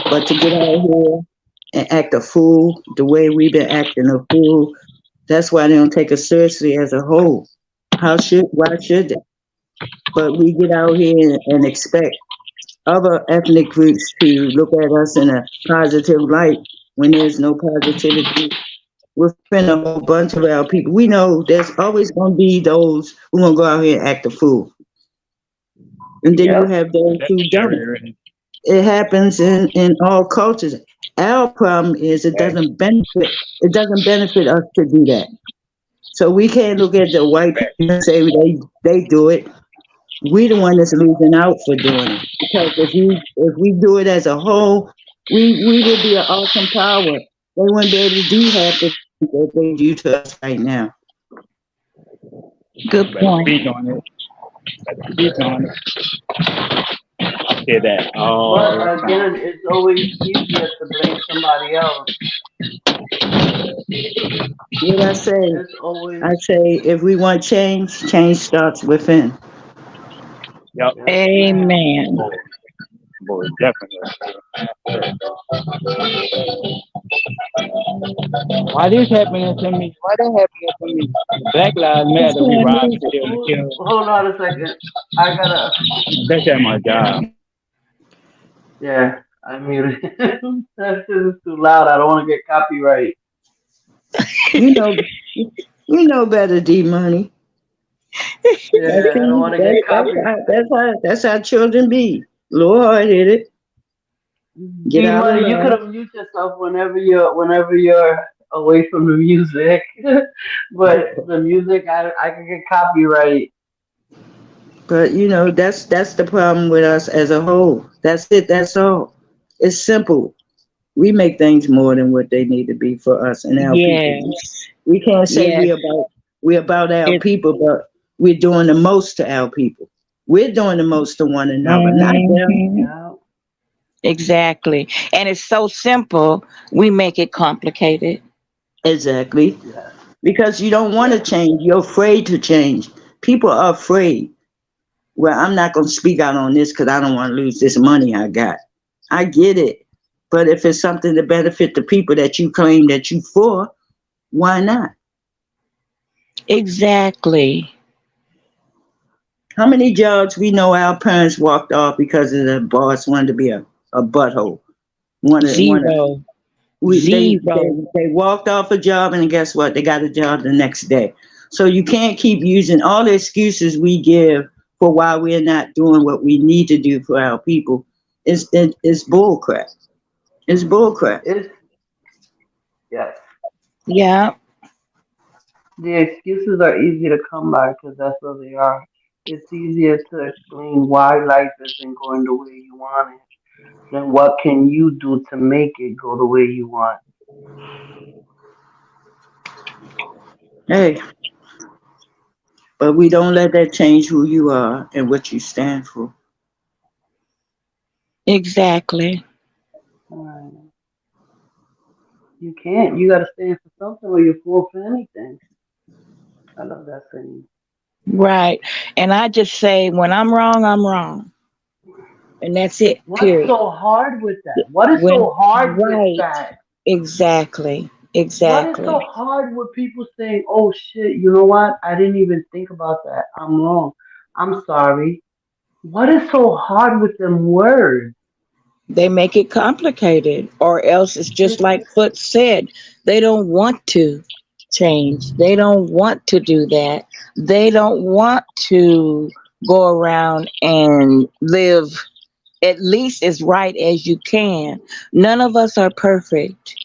But to get out here and act a fool the way we've been acting a fool, that's why they don't take us seriously as a whole. Why should they? But we get out here and expect other ethnic groups to look at us in a positive light when there's no positivity within a whole bunch of our people. We know there's always going to be those who going to go out here and act a fool. And then you Yep. have those That's who don't. scary. It happens in all cultures. Our problem is it doesn't benefit us to do that. So we can't look at the white people and say they do it. We the one that's losing out for doing it. Because if we do it as a whole, we would be an awesome power. They wouldn't be able to do half the things that they do to us right now. Good Better point. speak on it. Better speak on it. I say that all But the time. again, it's always easier to blame somebody else. What I say, It's always, if we want change, change starts within. Yep. yes, ma'am. Amen. Boy, definitely. Why this happening to me? Why that happening to me? Black Lives Matter. We robbed and killed and killed. Hold on a second. I gotta. That's at my job. Yeah, I muted. That shit is too loud. I don't want to get copyright. You know, you know better, D Money. Yeah, I don't want to get copyright. That's how children be. Lord hit it. Get D out of Money, you could there. have mute yourself whenever you're away from the music. But the music, I can get copyright. But you know, that's the problem with us as a whole. That's it, that's all. It's simple. We make things more than what they need to be for us and our Yes, people. We can't say yes. we're about our It, people, but we're doing the most to our people. We're doing the most to one another, not them. mhm, Yeah, exactly. And it's so simple, we make it complicated. Exactly. yeah, Because you don't want to yeah. change. You're afraid to change. People are afraid. Well, I'm not going to speak out on this because I don't want to lose this money I got. I get it. But if it's something to benefit the people that you claim that you for, why not? Exactly. How many jobs we know our parents walked off because of the boss wanted to be a butthole? Zero. Zero. They walked off a job and guess what? They got a job the next day. So you can't keep using all the excuses we give for why we're not doing what we need to do for our people. It's bull crap. It's bull crap. It's yes. Yeah, The excuses are easy to come by because that's what they are. It's easier to explain why life isn't going the way you want it than what can you do to make it go the way you want. Hey, but we don't let that change who you are and what you stand for. exactly. Right. You can't. You gotta stand for something or you fall for anything. I love that saying. Right. And I just say, when I'm wrong, I'm wrong. And that's it, What's period. so hard with that? What is When, so hard with right. that? Exactly. What is so Exactly. hard with people saying, "Oh shit, you know what? I didn't even think about that. I'm wrong. I'm sorry." What is so hard with them words? They make it complicated, or else it's just It's like Foot said, they don't want to change. They don't want to do that. They don't want to go around and live at least as right as you can. None of us are perfect,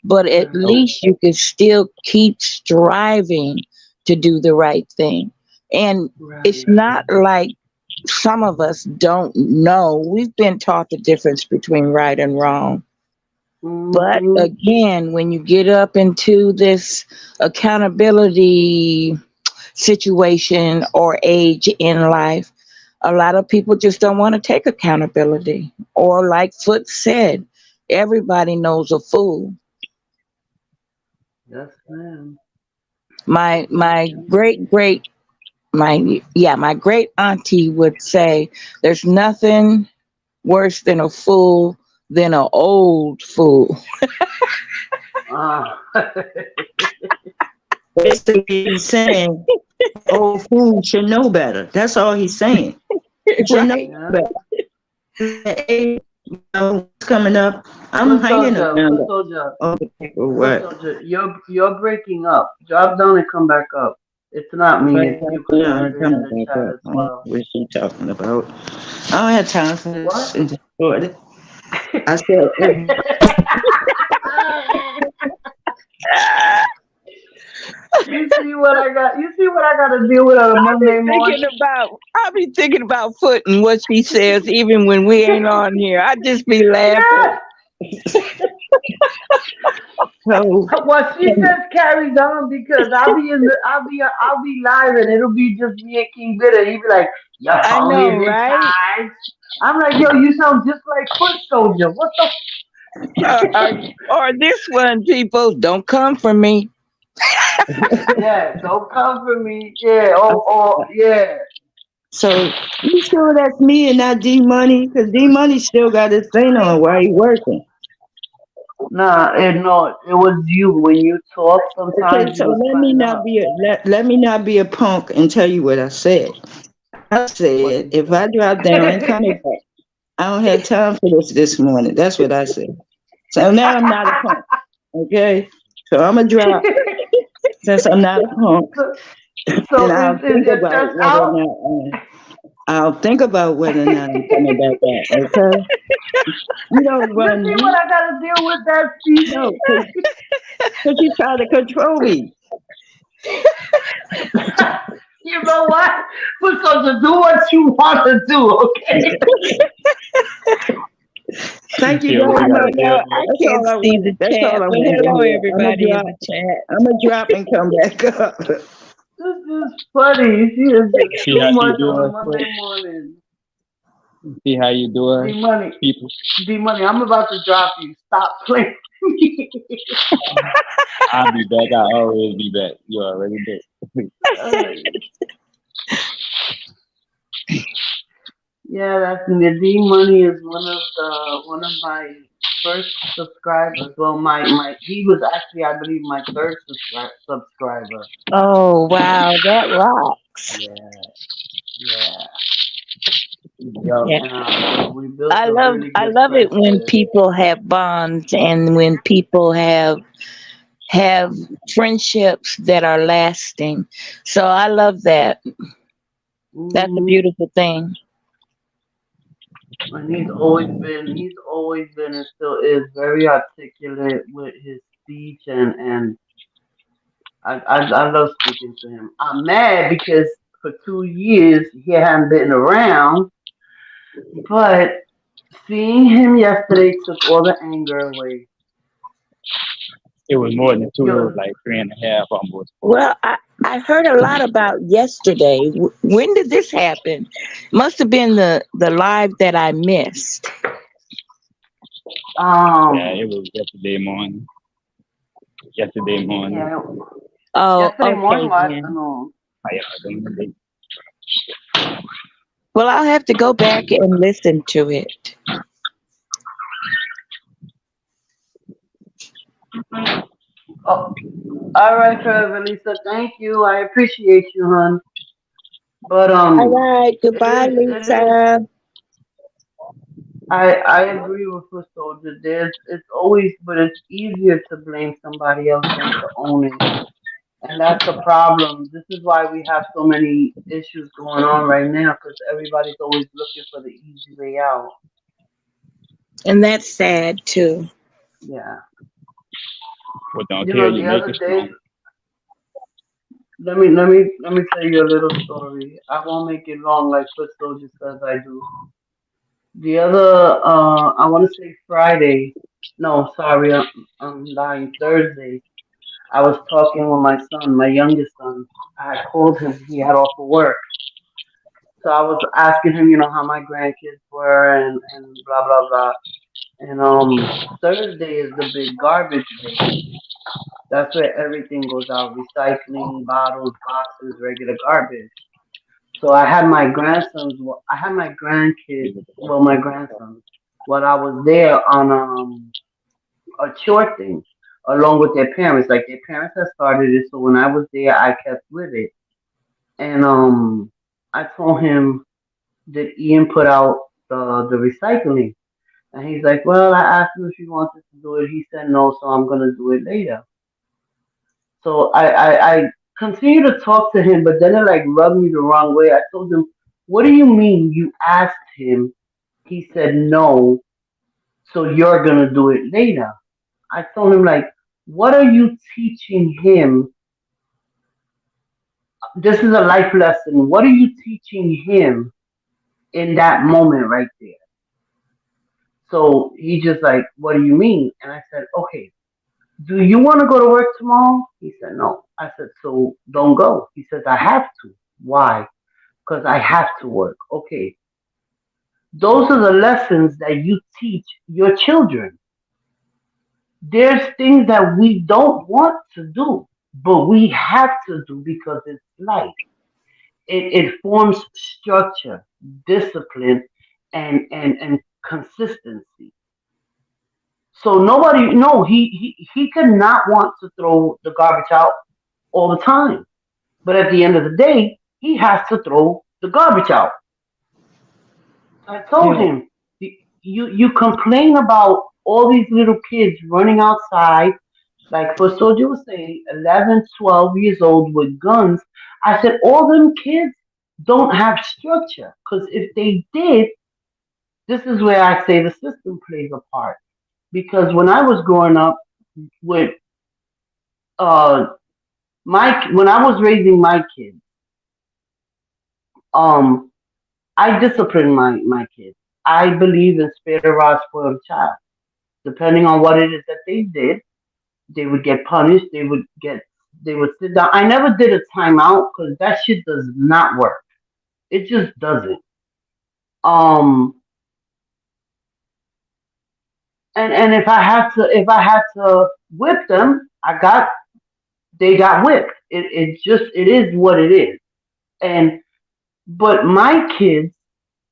but at right, least you can still keep striving to do the right thing. And it's right. not like some of us don't know. We've been taught the difference between right and wrong. But Mm-hmm. again, when you get up into this accountability situation or age in life, a lot of people just don't want to take accountability. Or, like Foot said, everybody knows a fool. Yes, ma'am. Yes, My ma'am. my great auntie would say, "There's nothing worse than a fool than an old fool." Ah. Basically, he's saying, "Oh, fool should know better." That's all he's saying. You should know Right. Yeah. better. Hey, you know, what's coming up? I'm Foot hanging soldier, around foot the soldier, other people. foot What? soldier. You're breaking up. Drop down and come back up. It's not me. It's you because I Yeah, hear you in coming the back chat up. as I don't know well. what she talking about. I don't have time for this. What? I said, You see what I got? You see what I got to deal with on a Monday morning? I'll be thinking about Foot and what she says even when we ain't on here. I just be laughing. Yeah. so, What she says carries on because I'll be live and it'll be just me and King Bitter. He'll be like, "Your I phone know, isn't right? charged." I'm like, "Yo, you sound just like Foot Soldier. What the?" Or this one, people, don't come for me. Yeah, don't come for me. Yeah, oh, yeah. So you sure that's me and not D Money? Because D Money still got his thing on while he working. Nah, no, it was you. When you talk, Okay, sometimes you so was let me cutting not up. be let me not be a punk and tell you what I said. I What said you if I drop down, I ain't say? coming back. I don't have time for this morning. That's what I said. So now I'm not a punk. Okay, so I'm gonna drop since I'm not a punk, so, and so I'll is think your about chest whether or out? not I'll think about whether or not I'm coming back out. Okay, you don't You run see what me. I gotta deal with that, Stevie? No, because you try to control me. You know what? Put so to do what you want to do, okay? Thank you Yeah, what very you I gotta much. don't do, know. I man. That's can't all I see wanted. the That's all chat, I but wanted to hello, hear. I'm gonna everybody in drop. the chat. I'm gonna drop and come back up. This is funny. She is just See too how you much do on a us, Monday morning. see how you do us, D Money, people. D Money, I'm about to drop you. Stop playing. I'll be back. I always be back. You already know. Uh, yeah, that's the D Money is one of my first subscribers. Well, my he was actually, I believe, my third subscriber. Oh, wow, that rocks. Yeah, yeah. Yo, Yeah. And we built a really I good love it when friendship. people have bonds and when people have friendships that are lasting. So I love that. That's a Hmm. beautiful thing. And he's always been and still is very articulate with his speech, and I love speaking to him. I'm mad because for 2 years he hadn't been around, but seeing him yesterday took all the anger away. it was more than two. It was Yo, like three and a half almost. Well, I heard a lot about yesterday. When did this happen? Must have been the live that I missed. Yeah, um, it was yesterday morning. Yesterday morning. yeah, Oh, yesterday morning okay or then. afternoon. I don't know. Well, I'll have to go back and listen to it. Oh, all right, Trevor, Lisa, thank you. I appreciate you, hon. But All right. Goodbye, it is. Lisa. I agree with Foot Soldier. It's always, but it's easier to blame somebody else than to own it, and that's the problem. This is why we have so many issues going on right now because everybody's always looking for the easy way out. And that's sad too. Yeah, But don't you tell know, you the make other it day, strong. let me tell you a little story. I won't make it long, like Foot Soldier says I do. The other, I want to say Friday. No, sorry, I'm lying. Thursday. I was talking with my son, my youngest son. I called him. He had off of work. So I was asking him, how my grandkids were and blah, blah, blah. And Thursday is the big garbage day. That's where everything goes out recycling, bottles, boxes, regular garbage. So I had my grandkids, well, my grandson, while I was there on a chore thing along with their parents. Like their parents had started it, so when I was there, I kept with it. And I told him, "Did Ian put out the recycling?" And he's like, "Well, I asked him if he wanted to do it. He said no, so I'm gonna do it later." So I continued to talk to him, but then it like rubbed me the wrong way. I told him, "What do you mean you asked him? He said no, so you're gonna do it later." I told him like, "What are you teaching him? This is a life lesson. What are you teaching him in that moment right there?" So he just like, "What do you mean?" And I said, "Okay, do you want to go to work tomorrow?" He said, "No." I said, "So don't go." He says, "I have to." Why? Because I have to work. Okay. Those are the lessons that you teach your children. There's things that we don't want to do, but we have to do because it's life. it forms structure, discipline, and consistency. So nobody, no, he could not want to throw the garbage out all the time. But at the end of the day, he has to throw the garbage out. I told Yeah. him, you complain about all these little kids running outside, like for soldier was saying, 11, 12 years old with guns. I said, all them kids don't have structure. Because if they did, this is where I say the system plays a part. Because when I was growing up with uh when I was raising my kids, um I discipline my kids. I believe in spare the rod, spoil the child. Depending on what it is that they did, they would get punished. They would sit down. I never did a timeout because that shit does not work. It just doesn't. Um, and if I had to whip them, they got whipped. It is what it is. And but my kids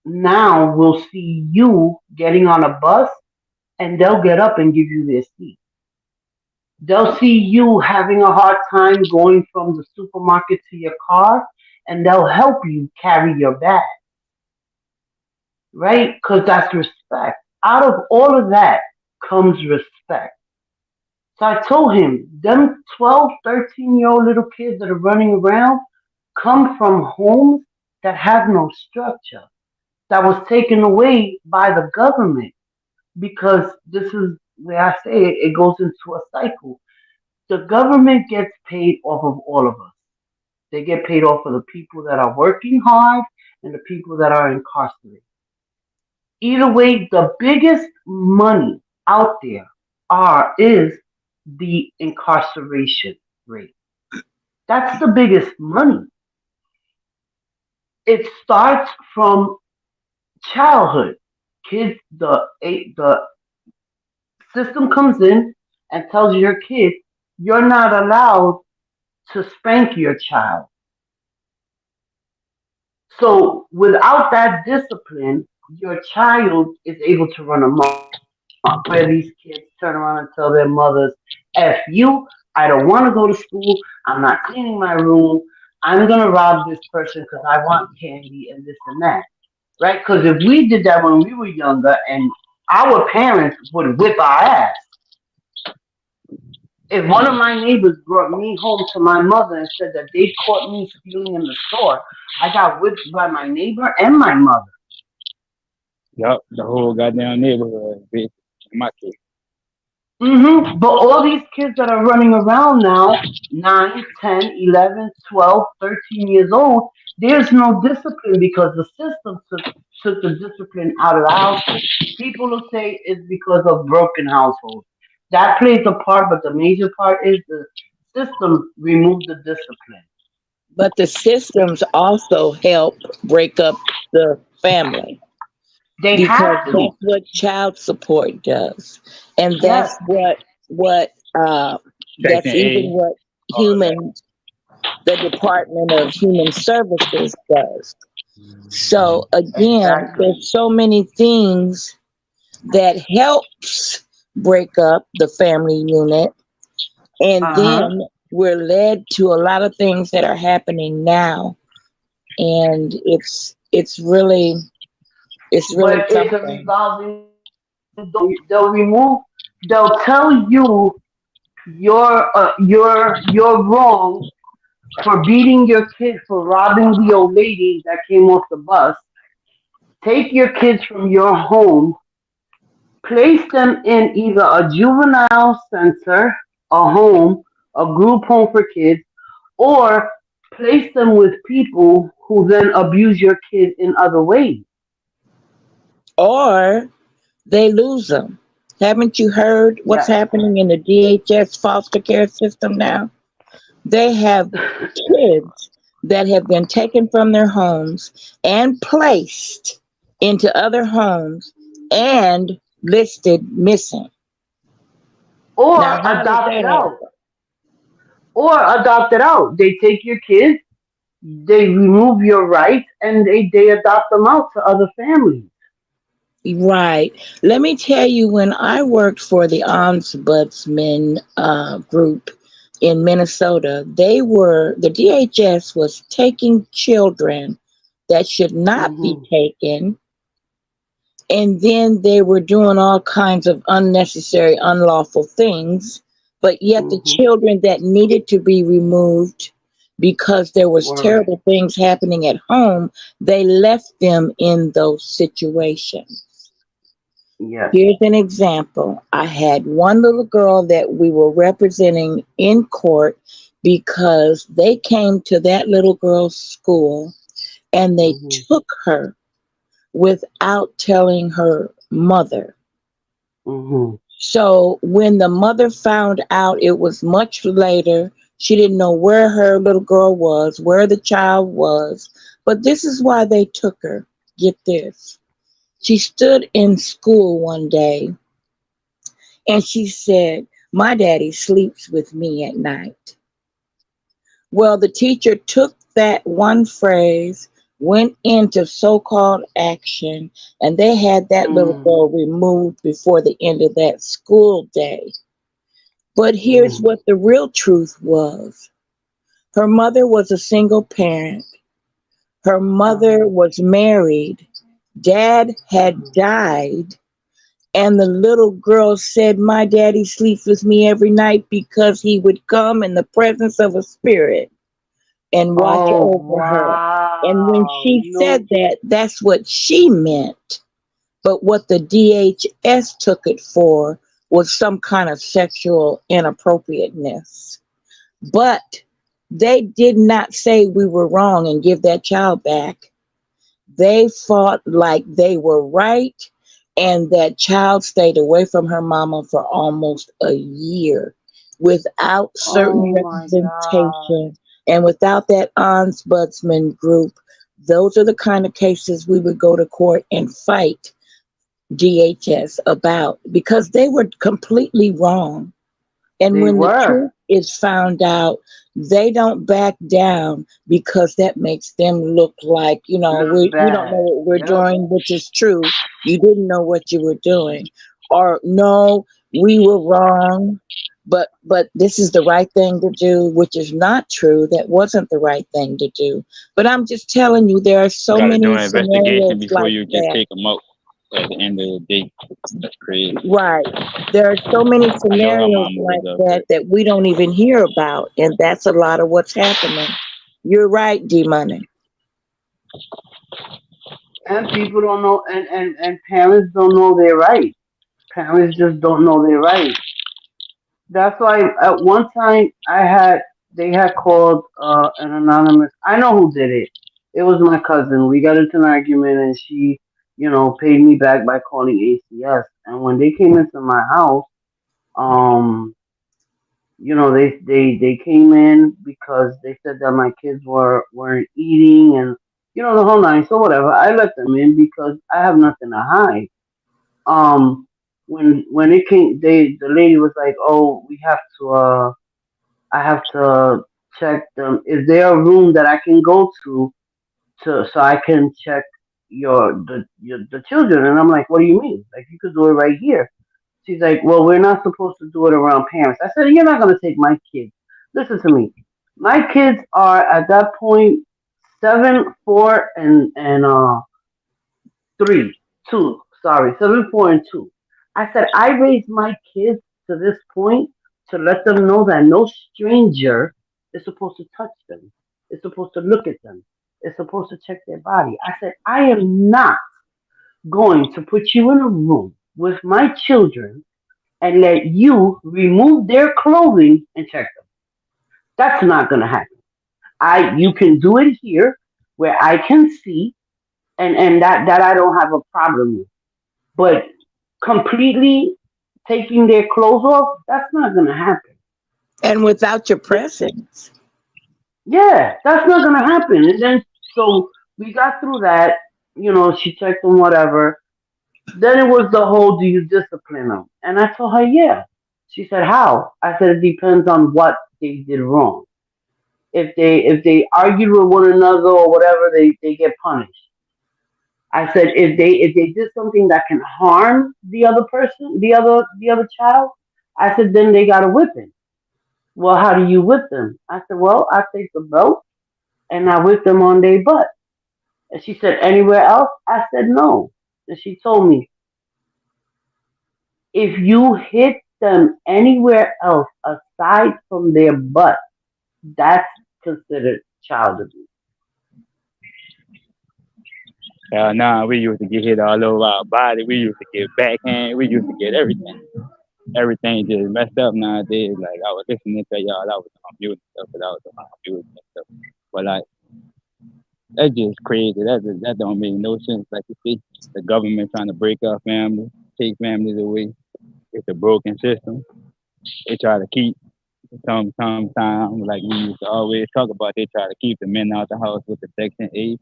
now will see you getting on a bus and they'll get up and give you their seat. They'll see you having a hard time going from the supermarket to your car, and they'll help you carry your bag, right? Because that's respect. Out of all of that comes respect. So I told him, them 12, 13-year-old little kids that are running around come from homes that have no structure, that was taken away by the government. Because this is where I say it goes into a cycle. The government gets paid off of all of us. They get paid off of the people that are working hard and the people that are incarcerated. Either way, the biggest money out there is the incarceration rate. That's the biggest money. It starts from childhood. Kids, the system comes in and tells your kid you're not allowed to spank your child. So without that discipline, your child is able to run amok. Where these kids turn around and tell their mothers, "F you, I don't want to go to school. I'm not cleaning my room. I'm gonna rob this person because I want candy and this and that." Right? Because if we did that when we were younger, and our parents would whip our ass. If one of my neighbors brought me home to my mother and said that they caught me stealing in the store, I got whipped by my neighbor and my mother. Yup, the whole goddamn neighborhood, bitch. My kid. But all these kids that are running around now, 9, 10, 11, 12, 13 years old, there's no discipline because the system took the discipline out of the house. People will say it's because of broken households. That plays a part, but the major part is the system removed the discipline. But the systems also help break up the family, They because have to. that's what child support does, and Yes, that's what Section that's even A, what all of that. human the Department of Human Services does. So again, exactly. there's so many things that helps break up the family unit, and Uh huh. then we're led to a lot of things that are happening now, and it's really But it's a something. revolving. They'll remove. They'll tell you you're wrong for beating your kid for robbing the old lady that came off the bus. Take your kids from your home, place them in either a juvenile center, a home, a group home for kids, or place them with people who then abuse your kid in other ways. Or they lose them. Haven't you heard what's Yes. happening in the DHS foster care system now? They have kids that have been taken from their homes and placed into other homes and listed missing. Now, Or how does adopt that it out. happen? Or adopt it out. They take your kids, they remove your rights and they adopt them out to other families. Right. Let me tell you, when I worked for the Ombudsman group in Minnesota, the DHS was taking children that should not be Hmm. taken, and then they were doing all kinds of unnecessary, unlawful things. But yet, the Hmm. children that needed to be removed because there was Word. terrible things happening at home, they left them in those situations. Yes. Here's an example. I had one little girl that we were representing in court because they came to that little girl's school and they Hmm. took her without telling her mother. Hmm. So when the mother found out, it was much later. She didn't know where her little girl was, where the child was. But this is why they took her. Get this. She stood in school one day and she said, "My daddy sleeps with me at night." Well, the teacher took that one phrase, went into so called action, and they had that little Mm. girl removed before the end of that school day. But here's Mm. what the real truth was: her mother was a single parent, her mother Uh-huh. was married, dad had Uh-huh. died. And the little girl said, "My daddy sleeps with me every night because he would come in the presence of a spirit and watch Oh over her." And when wow. she No. said that, that's what she meant. But what the DHS took it for was some kind of sexual inappropriateness. But they did not say we were wrong and give that child back. They fought like they were right, and that child stayed away from her mama for almost a year without certain Oh my God. representation and without that ombudsman group. Those are the kind of cases we would go to court and fight DHS about because they were completely wrong. And They when the were. truth is found out, they don't back down because that makes them look like, Look we don't know bad. what we're Yep. doing, which is true. You didn't know what you were doing. Or no, we were wrong, but this is the right thing to do, which is not true. That wasn't the right thing to do. But I'm just telling you, there are You so gotta do many an investigation scenarios before like you just that. take them out. At the end of the day, that's crazy. Right. There are so many I know her scenarios mama was like up that there. that we don't even hear about, and that's a lot of what's happening. You're right, D Money. And people don't know, and parents don't know their rights. Parents just don't know their rights. That's why at one time they had called an anonymous. I know who did it. It was my cousin. We got into an argument, and she, paid me back by calling ACS. And when they came into my house, um, they came in because they said that my kids weren't eating, and the whole nine. So whatever, I let them in because I have nothing to hide. Um, when it came, the lady was like, "Oh, we have to. I have to check them. Is there a room that I can go to so I can check the children?" And I'm like, "What do you mean? Like you could do it right here." She's like, "Well, we're not supposed to do it around parents." I said, "You're not gonna take my kids. Listen to me. My kids are at that point 7, 4, and 3, 2. Sorry, 7, 4, and 2. I said I raised my kids to this point to let them know that no stranger is supposed to touch them. Is supposed to look at them. Is supposed to check their body. I said I am not going to put you in a room with my children and let you remove their clothing and check them. That's not going to happen. You can do it here where I can see, and that I don't have a problem with. But completely taking their clothes off, that's not going to happen. And without your presence. Yeah, that's not going to happen. And then, so we got through that. She checked them, whatever. Then it was the whole, do you discipline them? And I told her, yeah. She said, how? I said, it depends on what they did wrong. If they argue with one another or whatever, they get punished. I said if they did something that can harm the other person, the other child, I said then they got a whipping. Well, how do you whip them? I said, well, I take the belt and I whip them on their butt. And she said, anywhere else? I said no. And she told me, if you hit them anywhere else aside from their butt, that's considered child abuse. Nah, we used to get hit all over our body. We used to get backhand. We used to get everything. Everything just messed up nowadays. Like I was listening to y'all, I was on mute and stuff, but I was on mute and stuff. But like that's just crazy. That don't make no sense. Like you see, the government trying to break up families, take families away. It's a broken system. They try to keep sometimes like we used to always talk about. They try to keep the men out the house with the Section 8.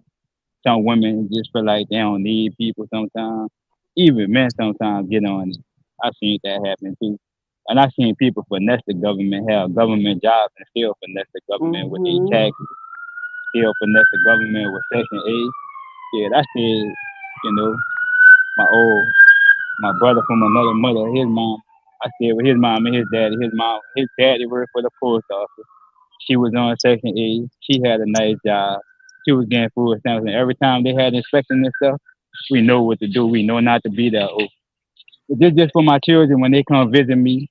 Some women just feel like they don't need people sometimes. Even men sometimes get on it. I've seen that happen too. And I've seen people finesse the government, have government jobs and still finesse the government with their Mhm. taxes, still finesse the government with Section 8. Yeah, that's it. You know, my old, my brother from another mother, his mom, I stayed with his mom and his daddy. His daddy worked for the post office. She was on Section 8. She had a nice job. She was getting food stamps. And every time they had inspection and stuff, we know what to do. We know not to be there. Oh, just for my children when they come visit me,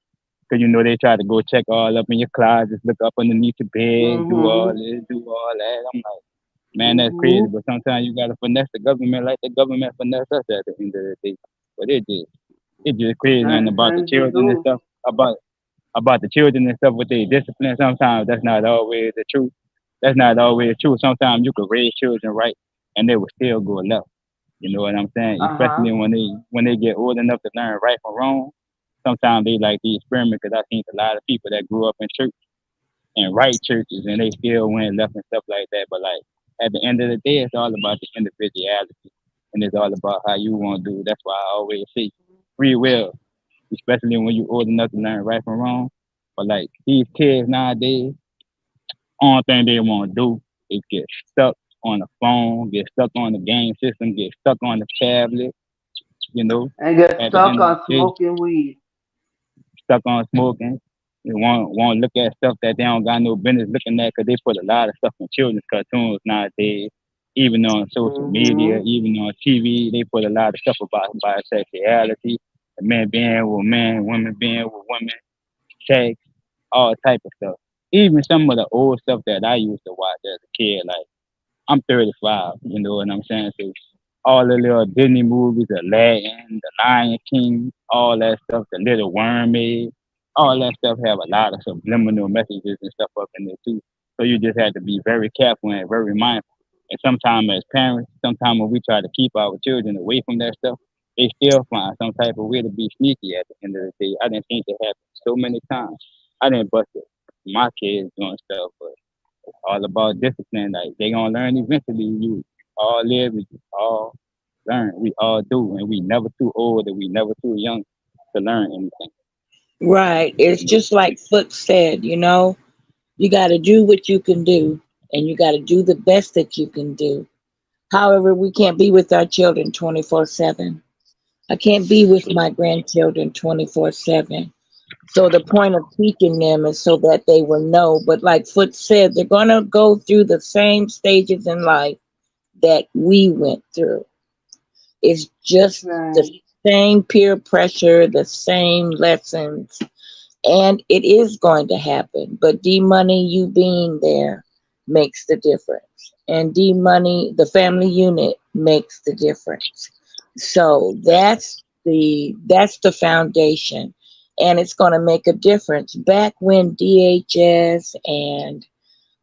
because you know they try to go check all up in your closet, look up underneath your bed, do all Mhm. this, do all that. I'm like, man, that's crazy. Mhm. But sometimes you gotta finesse the government like the government finesse us at the end of the day. But it just crazy and Certain about the times they children and do. stuff. About the children and stuff with their discipline. Sometimes that's not always the truth. That's not always true. Sometimes you could raise children right and they will still go left. You know what I'm saying? Uh huh. Especially when they get old enough to learn right from wrong. Sometimes they like the experiment because I've seen a lot of people that grew up in church and right churches and they still went left and stuff like that. But like at the end of the day, it's all about the individuality and it's all about how you want to do. That's why I always say free will, especially when you're old enough to learn right from wrong. But like these kids nowadays, only thing they want to do is get stuck on the phone, get stuck on the game system, get stuck on the tablet. You know, And get at the stuck end of on the day, smoking weed. stuck on smoking. They want to look at stuff that they don't got no business looking at because they put a lot of stuff in children's cartoons nowadays. Even on social media, Mhm. even on TV, they put a lot of stuff about bisexuality, men being with men, women being with women, sex, all type of stuff. Even some of the old stuff that I used to watch as a kid, like I'm 35, you know what I'm saying? So all the little Disney movies, Aladdin, The Lion King, all that stuff, The Little Mermaid, all that stuff have a lot of subliminal messages and stuff up in there too. So you just have to be very careful and very mindful. And sometimes as parents, sometimes when we try to keep our children away from that stuff, they still find some type of way to be sneaky at the end of the day. I didn't think it happened so many times. I didn't bust it. My kids doing stuff, but all about discipline. Like they gonna learn eventually. You all live, we all learn. We all do, and we never too old and we never too young to learn anything. Right. It's just like Foot said, you got to do what you can do and you got to do the best that you can do. However, we can't be with our children 24/7. I can't be with my grandchildren 24/7. So the point of teaching them is so that they will know. But like Foot said, they're going to go through the same stages in life that we went through. It's just the Right. same peer pressure, the same lessons, and it is going to happen. But D Money, you being there, makes the difference, and D Money, the family unit, makes the difference. So that's the foundation, and it's going to make a difference. Back when DHS and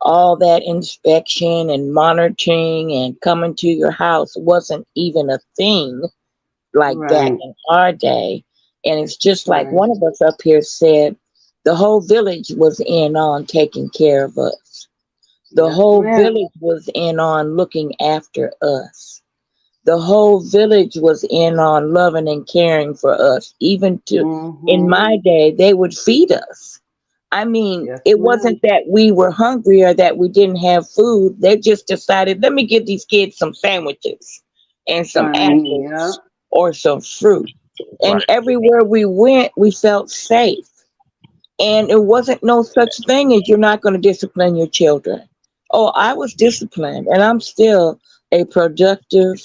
all that inspection and monitoring and coming to your house wasn't even a thing like back Right. in our day. And it's just like Right. one of us up here said, the whole village was in on taking care of us. The Yes, whole ma'am. village was in on looking after us. The whole village was in on loving and caring for us. Even to, in Mhm. my day, they would feed us. I mean, Yes, it ma'am. wasn't that we were hungry or that we didn't have food. They just decided, let me give these kids some sandwiches and some Honey, yeah. apples or some fruit. And Right. everywhere we went, we felt safe. And it wasn't no such thing as you're not going to discipline your children. Oh, I was disciplined, and I'm still a productive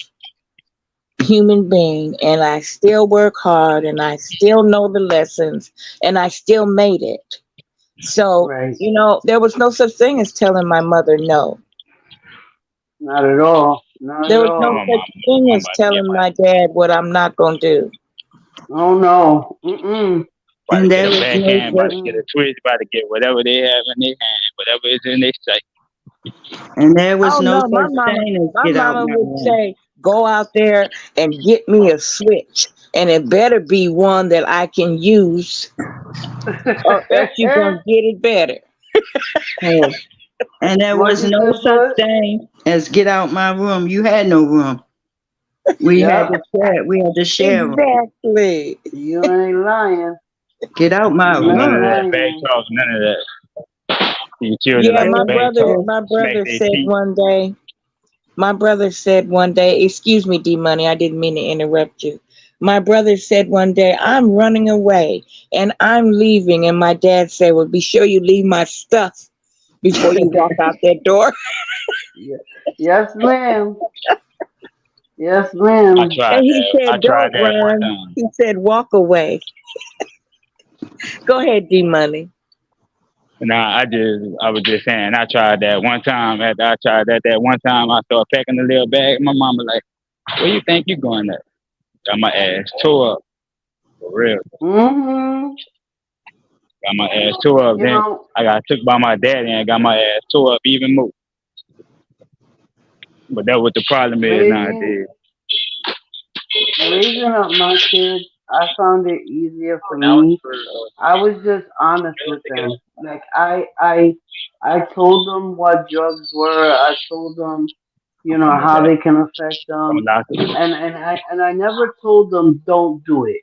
human being, and I still work hard, and I still know the lessons, and I still made it. So, Right. there was no such thing as telling my mother no. Not at all. Not There at was no My all. mom, such thing I'm as about to get telling my dad what I'm not going to do. Oh no. Mm-mm. about to And get there a was no backhand, about such to get a Mm-mm. twist, about to get whatever they have in their hand, whatever is in their sight. and there was Oh no no, my such mama, thing as my get out mama my would room. say, "Go out there and get me a switch, and it better be one that I can use, or else you're gonna get it better." Hey, and there What was you no said, such bud? thing as get out my room. You had no room. We had Yep. to share. We had to share them. Exactly. You ain't lying. Get out my You None ain't of room. that back lying. talk, none of that. Your children Yeah, like There the my was back brother, talk, no, my smack brother their said teeth. one day. My brother said one day, excuse me, D Money, I didn't mean to interrupt you. My brother said one day, I'm running away and I'm leaving. And my dad said, well, be sure you leave my stuff before you walk out that door. Yeah. Yes, ma'am. Yes, I ma'am. tried And he that. I said, tried don't that one run. time. He said, walk away. Go ahead, D Money. Nah, I was just saying, I tried that one time. After I tried that one time, I started packing a little bag. My mama like, where you think you going at? Got my ass tore up, for real. Mm-hmm. Got my ass tore up. You Then know, I got took by my daddy and got my ass tore up even more. But that what the problem is raising nowadays. raising up my kids, I found it easier for me. I was just honest with them. Like I told them what drugs were. I told them, how they can affect I'm them, locked in. and I never told them don't do it.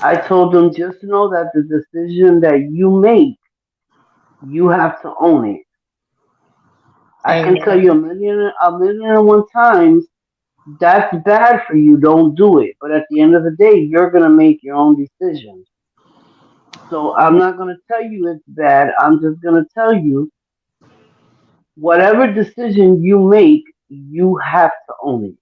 I told them just know that the decision that you make, you have to own it. I can tell you Amen. a million and one times that's bad for you. Don't do it. But at the end of the day, you're gonna make your own decisions. So I'm not gonna tell you it's bad. I'm just gonna tell you whatever decision you make, you have to own it.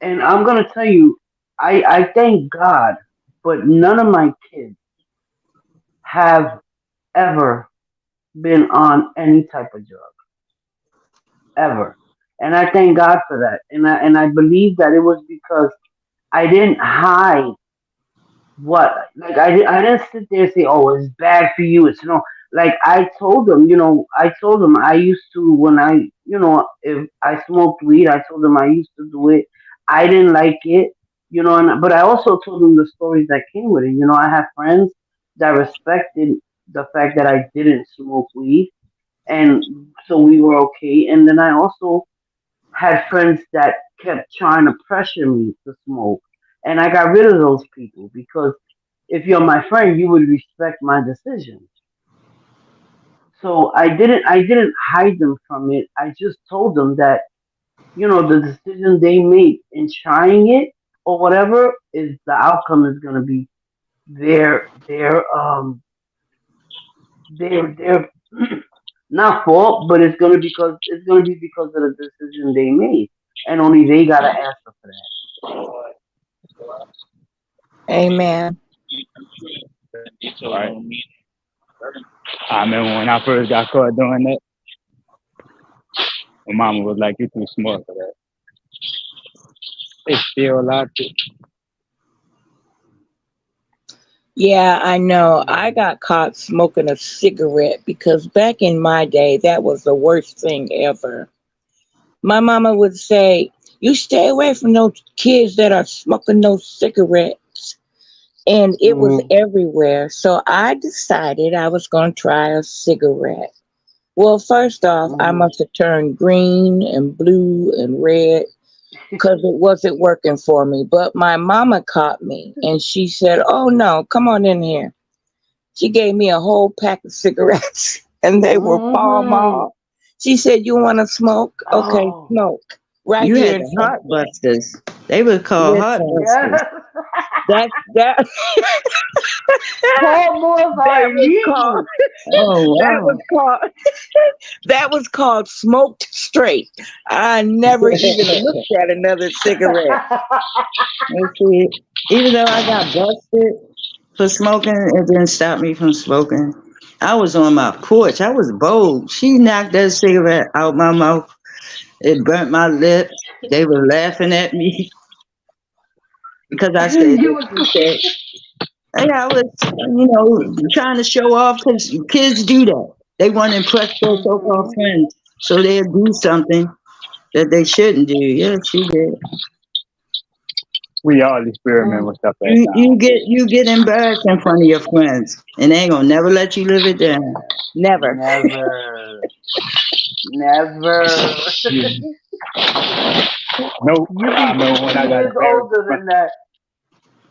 And I'm gonna tell you, I thank God, but none of my kids have ever been on any type of drug ever. And I thank God for that. And I believe that it was because I didn't hide what, like I didn't sit there and say, oh, it's bad for you. It's like I told them I used to, when if I smoked weed, I told them I used to do it. I didn't like it, but I also told them the stories that came with it. I have friends that respected the fact that I didn't smoke weed, and so we were okay. And then I also had friends that kept trying to pressure me to smoke. And I got rid of those people because if you're my friend, you would respect my decision. So I didn't hide them from it. I just told them that, the decision they make in trying it or whatever is the outcome is gonna be their not fault, but it's gonna be because of the decision they made. And only they gotta answer for that. Amen. Right. I remember when I first got caught doing that, my mama was like, "You too smart for that." It's still a lot to. Yeah, I know. I got caught smoking a cigarette because back in my day, that was the worst thing ever. My mama would say, you stay away from those kids that are smoking those cigarettes. And it was Mm-hmm. everywhere. So I decided I was going to try a cigarette. Well, first off, I Mm-hmm. must have turned green and blue and red because it wasn't working for me. But my mama caught me and she said, oh no, come on in here. She gave me a whole pack of cigarettes and they were Pall Mm-hmm. Mall. She said, "You want to smoke? Okay, Oh, smoke. Right You here had in the front heart of me." busters. They were called heart Listen, busters. yes. that Paul Moores are that was called illegal. Oh that was wow. called that was called smoked straight. I never even looked at another cigarette. You see, even though I got busted for smoking, it didn't stop me from smoking. I was on my porch. I was bold. She knocked that cigarette out my mouth. It burnt my lips. They were laughing at me because I said you that. was She said, "Hey, I was, trying to show off because kids do that. They want to impress their so-called Mhm. friends, so they'll do something that they shouldn't do." Yeah, she did. We all experiment with stuff at You times. get embarrassed in front of your friends, and they ain't gonna never let you live it down. Never. Never. Never. Yeah. Nope. You I be remember when 50 I got years embarrassed. older than that.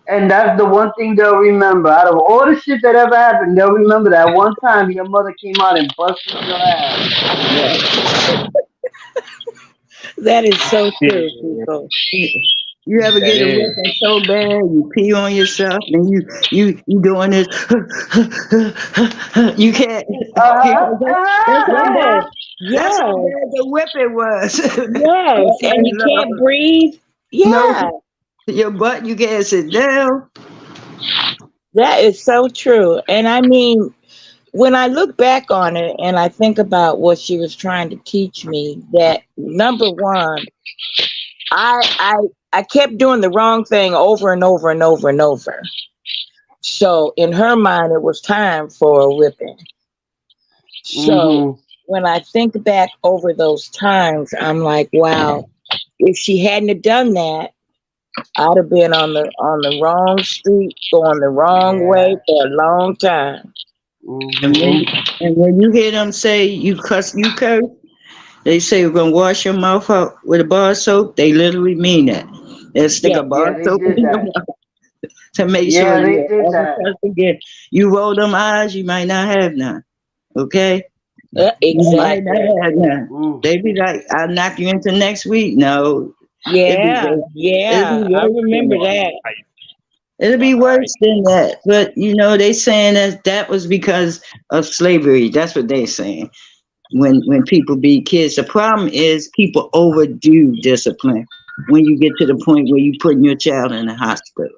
And that's the one thing they'll remember. Out of all the shit that ever happened, they'll remember that one time your mother came out and busted your ass. Yeah. That is so true, Yeah, people. You ever that get a is. whipping so bad you pee on yourself and you doing this? You can't. Uh-huh. That's how Uh-huh. bad. Yes, That's how yes, bad the whipping was. yes. And you can't breathe. No, Yeah, your butt. You can't sit down. that is so true. And I mean, when I look back on it and I think about what she was trying to teach me, that number one, I I I kept doing the wrong thing over and over and over and over. So in her mind, it was time for a whipping. So Mm-hmm. when I think back over those times, I'm like, wow, if she hadn't have done that, I'd have been on the wrong street, going the wrong way Yeah. for a long time. And Mm-hmm. when you hear them say you curse, they say we're gonna wash your mouth out with a bar of soap. They literally mean that. They'll stick a Yes, bar Yeah, of they soap did in your that. mouth to make sure Yeah, they you did ever that. curse again. You roll them eyes, you might not have none. Okay? You might not exactly. have none. Mm. They be like, I'll knock you into next week. No, it'd be Yeah, worse. It'd be yeah, I worse than remember that. that. It'll be worse than that. But they saying that was because of slavery. That's what they saying. When people be kids. The problem is people overdo discipline when you get to the point where you putting your child in the hospital.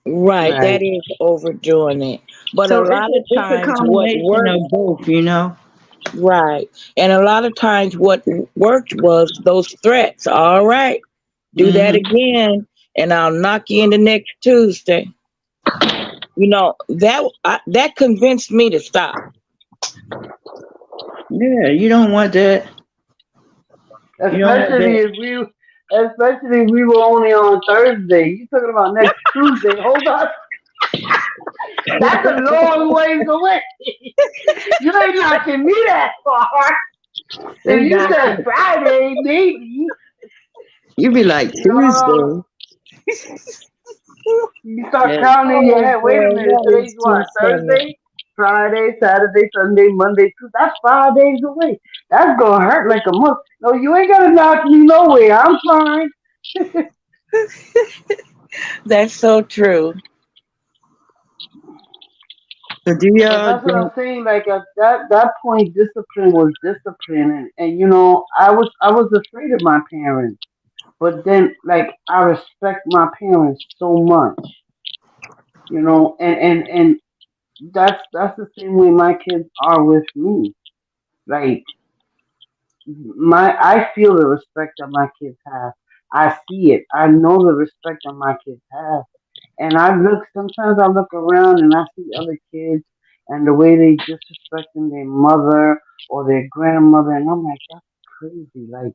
Right, Right. that is overdoing it. But a So it's lot a, of it's a times, what combination worked, of both. right, and a lot of times, what worked was those threats. All right, do that Hmm. again, and I'll knock you into next Tuesday. That convinced me to stop. Yeah, you don't want that. You don't want Especially that. if we especially if we were only on Thursday. You talking about next Tuesday. Hold on. That's a long ways away. You ain't knocking me that far. If you said Exactly. Friday, maybe. You be like No. Tuesday. You start Yeah. counting in your Oh head. Wait a boy, minute. that Today's is too what? funny. Thursday, Friday, Saturday, Sunday, Monday, Tuesday. That's 5 days away. That's gonna hurt like a month. No, you ain't gonna knock me nowhere. I'm fine. That's so true. So do But y'all that's what I'm drink? saying. Like at that point, discipline was discipline, and I was afraid of my parents. But then, like, I respect my parents so much, and that's the same way my kids are with me. Like I feel the respect that my kids have. I see it. I know the respect that my kids have. And sometimes I look around and I see other kids and the way they disrespecting their mother or their grandmother, and I'm like, that's crazy. Like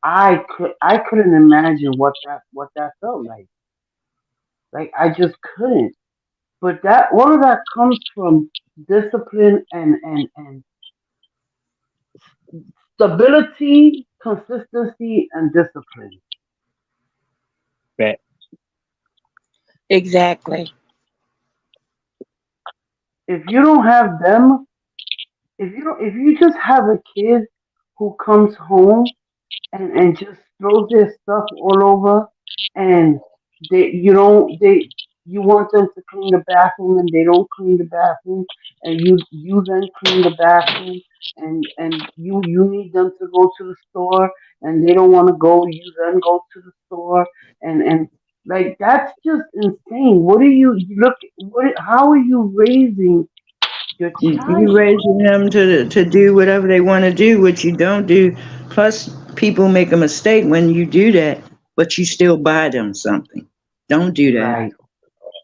I couldn't imagine what that felt like. Like I just couldn't. But that all of that comes from discipline and stability, consistency, and discipline. That Exactly. if you don't have them, if you just have a kid who comes home and just throws their stuff all over, and you want them to clean the bathroom and they don't clean the bathroom, and you then clean the bathroom, and you need them to go to the store and they don't want to go, you then go to the store, and like that's just insane. What are you look what how are you raising your You child? raising them to do whatever they want to do, which you don't do. Plus, people make a mistake when you do that, but you still buy them something. Don't do that. Right,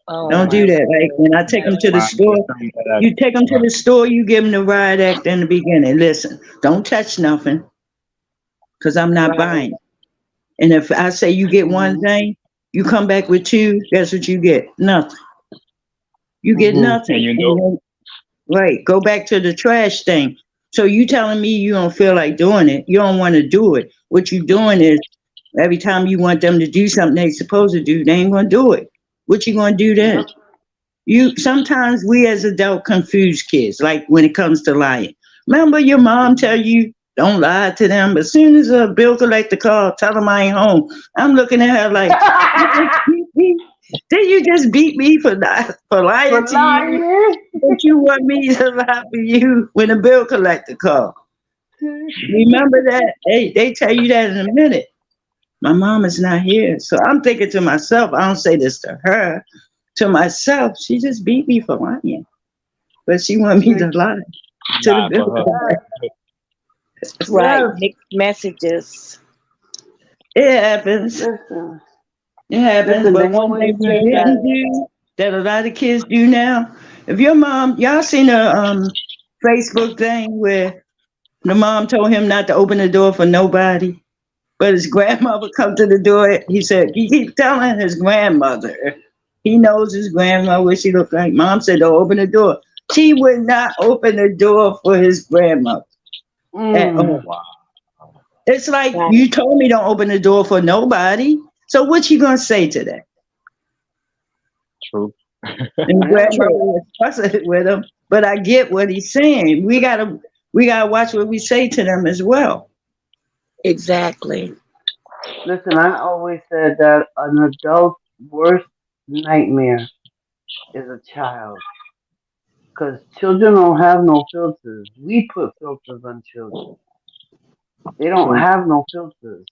Oh Don't do my right. that. Like when I take That's them to the fine. store, That's something that you take them to the store, you give them the riot act in the beginning. Listen, don't touch nothing because I'm not Right. buying. And if I say you get one Mhm. thing, you come back with two, guess what you get? Nothing. You get Mhm. and nothing. And then, right, go back to the trash thing. So you telling me you don't feel like doing it, you don't want to do it. What you doing is every time you want them to do something they supposed to do, they ain't gonna do it. What you gonna do then? Yep. You sometimes we as adults confuse kids, like when it comes to lying. Remember your mom tell you don't lie to them, but as soon as a bill collector call, tell them I ain't home. I'm looking at her like, you just beat me? Did you just beat me for lying For to you? lying. But you want me to lie for you when the bill collector call? Remember that? They tell you that in a minute. My mom is not here, so I'm thinking to myself. I don't say this to her. To myself, she just beat me for lying, but she want me to lie to the lie bill for her. collector. Yes, right. yes. Mixed messages. It happens. Listen, It happens. listen. But They one always thing we said didn't that. do that a lot of kids do now. If your mom, y'all seen a Facebook thing where the mom told him not to open the door for nobody, but his grandmother come to the door. He said he keep telling his grandmother. He knows his grandma what she looked like. Mom said don't open the door. She would not open the door for his grandmother at Mm. all. Wow. It's like Right. you told me don't open the door for nobody. So what you gonna say to that? True. And Yeah. grandmother True. was fussing with him, but I get what he's saying. We gotta watch what we say to them as well. Exactly. Listen, I always said that an adult's worst nightmare is a child, because children don't have no filters. We put filters on children. They don't True. have no filters.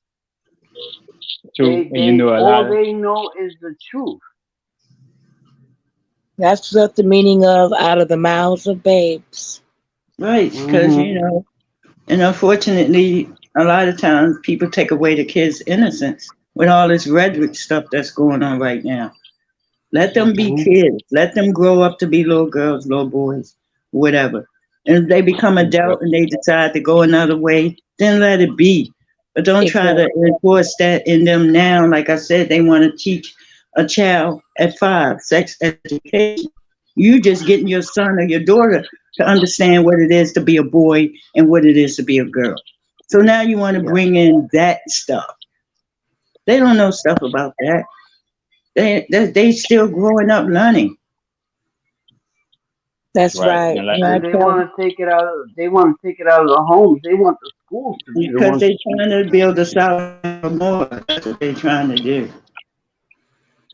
True. And you They know a lot all of they know is the truth. That's what the meaning of out of the mouths of babes. Right, because Mhm. and unfortunately, a lot of times people take away the kids' innocence with all this rhetoric stuff that's going on right now. Let them be Mhm. kids. Let them grow up to be little girls, little boys, whatever. And if they become yep. adult and they decide to go another way, then let it be. But don't try to Exactly. enforce that in them now. Like I said, they want to teach a child at 5 sex education. You just getting your son or your daughter to understand what it is to be a boy and what it is to be a girl. So now you want to Yeah. bring in that stuff. They don't know stuff about that. They still growing up learning That's Right. right. And like And I And they tell want to take it out of. They want to take it out of the homes. They want the schools to be the because ones they're to teach trying it. to build a South more. That's what they're trying to do.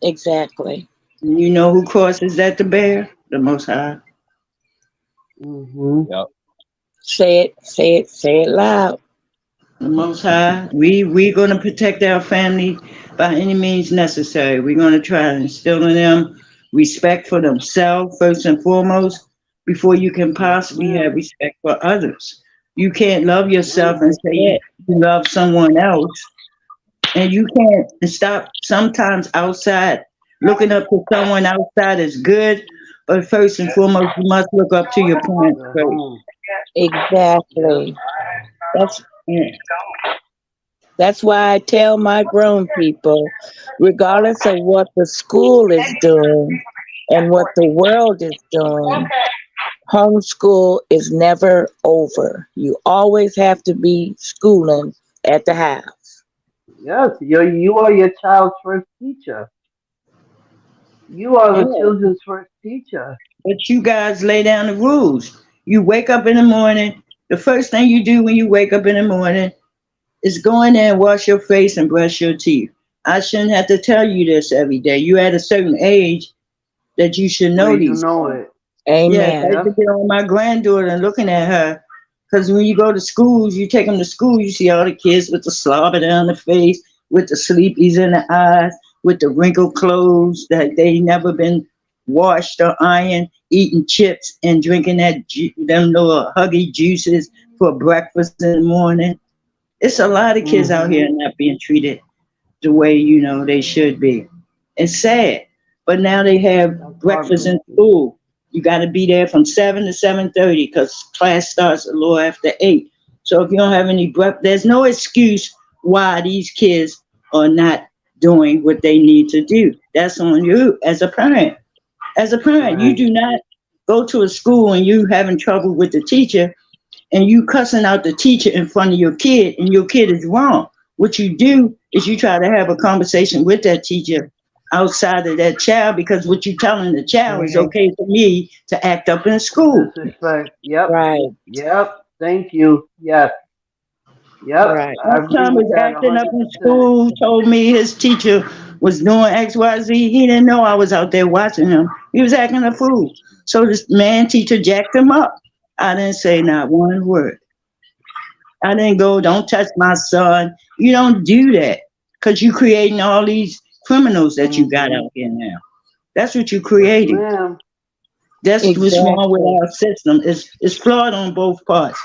exactly. And you know who crosses that to bear? The Most High. Mhm. yep. Say it, say it, say it loud. The Most High. We gonna protect our family by any means necessary. We're gonna try to instill in them respect for themselves first and foremost before you can Yes, possibly ma'am. have respect for others. You can't love Yes, yourself ma'am. and say you love someone else, and you can't stop sometimes outside looking up to someone outside is good, but first and foremost you must look up to your parents The first. home. Yep. Exactly. That's Yeah. that's why I tell my grown people, regardless of what the school is doing and what the world is doing, homeschool is never over. You always have to be schooling at the house. Yes, you are your child's first teacher. You are the Yeah. children's first teacher. But you guys lay down the rules. You wake up in the morning. The first thing you do when you wake up in the morning is go in there and wash your face and brush your teeth. I shouldn't have to tell you this every day. You at a certain age that you should Where know you these know things. it. Yes, I Amen. used to Yep. get on my granddaughter and looking at her. Because when you go to schools, you take them to school, you see all the kids with the slobber down the face, with the sleepies in the eyes, with the wrinkled clothes that they never been washed or ironed, eating chips and drinking them little huggy juices for breakfast in the morning. It's a lot of kids out Mhm. here not being treated the way they should be. It's sad, but now they have That's breakfast in heartbreaking. school. You got to be there from 7 to 7:30 because class starts a little after 8. So if you don't have any breakfast, there's no excuse why these kids are not doing what they need to do. That's on you as a parent. As a parent, you Right. do not go to a school and you having trouble with the teacher and you cussing out the teacher in front of your kid and your kid is wrong. What you do is you try to have a conversation with that teacher outside of that child because what you telling the child is Right. okay for me to act up in school. Disrespect. Yep. Right. Yep. Thank you. Yes. Yep. Right. I My agree son with was that acting up in 100%. school, told me his teacher was doing XYZ. He didn't know I was out there watching him. He was acting a fool. So this man teacher jacked him up. I didn't say not one word. I didn't go, don't touch my son. You don't do that because you're creating all these criminals that you got Mhm. out here now. That's what you're Yes, creating. ma'am. That's what's wrong with Exactly. our system. It's flawed on both parts.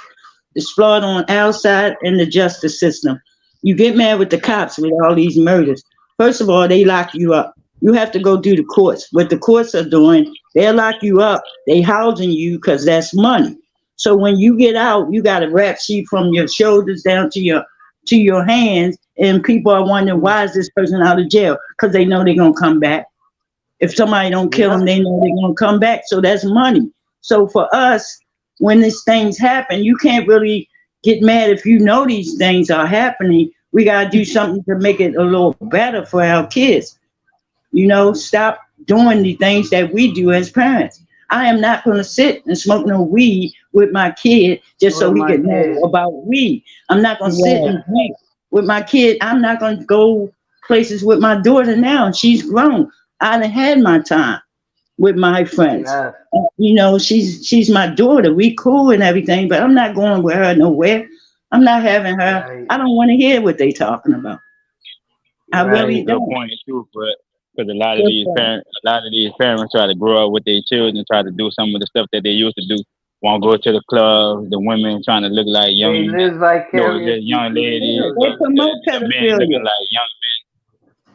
It's flawed on our side and the justice system. You get mad with the cops with all these murders. First of all, they lock you up. You have to go do the courts. What the courts are doing, they'll lock you up. They housing you because that's money. So when you get out, you got a rap sheet from your shoulders down to your hands, and people are wondering Mm. why is this person out of jail? Because they know they're gonna come back. If somebody don't kill them, Yep. they know they're gonna come back. So that's money. So for us, when these things happen, you can't really get mad if you know these things are happening. We gotta do something to make it a little better for our kids. Stop doing the things that we do as parents. I am not going to sit and smoke no weed with my kid just so With he my can know kids. about weed. I'm not going to sit Right. and drink with my kid. I'm not going to go places with my daughter now. She's grown. I done had my time with my friends. Yes. She's my daughter. We cool and everything, but I'm not going with her nowhere. I'm not having her. Right. I don't want to hear what they talking about. I That's a really Right. good don't. point too, but because Good point. a lot of these parents try to grow up with their children, try to do some of the stuff that they used to do. Won't go to the club. The women trying to look like They young, live just vicariously young through their ladies. Yeah, they children. promote The men looking pedophilia. like young.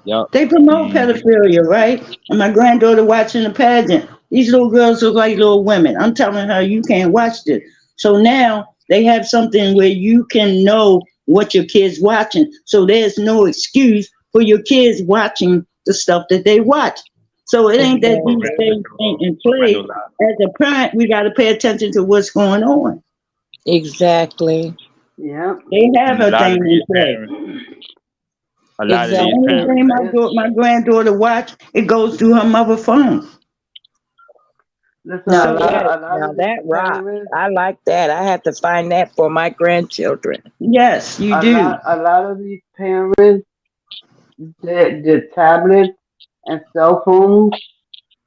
Yup. They promote Mm. pedophilia, right? And my granddaughter watching the pageant. These little girls look like little women. I'm telling her you can't watch this. So now they have something where you can know what your kids watching. So there's no excuse for your kids watching the stuff that they watch. So it ain't that these Exactly. things ain't in play. As a parent, we got to pay attention to what's going on. Exactly. Yep. They have And a a lot thing of in these play. parents, a lot of The these only Exactly. parents, thing It's, my granddaughter watch, it goes through her mother phone. listen, Now So that a lot now of these that rock. parents, I like that. I have to find that for my grandchildren. yes, you do. a lot of these parents, their tablets and cell phones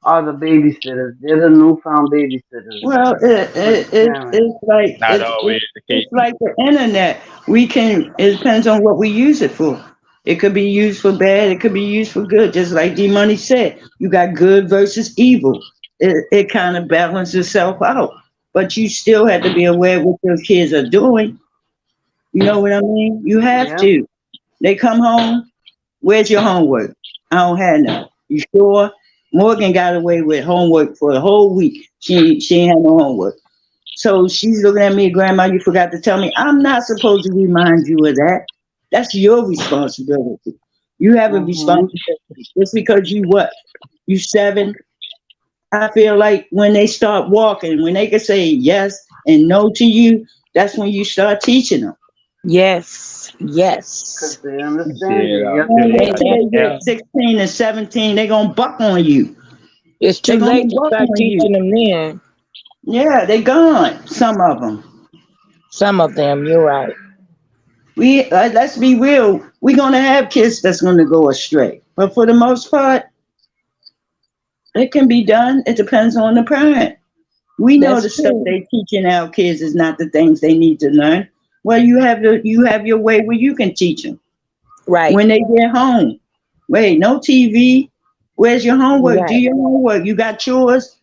are the babysitters. They're the newfound babysitters Well, for these parents. it's like not always the case. it's like the internet. It depends on what we use it for. It could be used for bad. It could be used for good. Just like D Money said, you got good versus evil. It kind of balances itself out. But you still have to be aware of what your kids are doing. You know what I mean? You have Yep. to. They come home. Where's your homework? I don't have none. You sure? Morgan got away with homework for the whole week. She ain't had no homework. So she's looking at me, Grandma, you forgot to tell me. I'm not supposed to remind you of that. That's your responsibility. You have a Mhm. responsibility. Just because you what? You 7. I feel like when they start walking, when they can say yes and no to you, that's when you start teaching them. Yes. Because Yes. they understand Yeah, you. I Yes, feel Don't you. wait Ain't till I that they yeah. get something? 16 and 17, they're gonna buck on you. It's too They're gonna late to work start on you. teaching them then. Yeah, they gone. Some of them. Some of them, you're right. We let's be real. We're gonna have kids that's gonna go astray, but for the most part, it can be done. It depends on the parent. We know That's the stuff true. they teaching our kids is not the things they need to learn. Well, you have your way where you can teach them Right. when they get home. Wait, no TV. Where's your homework? Do Right. your homework. You got chores.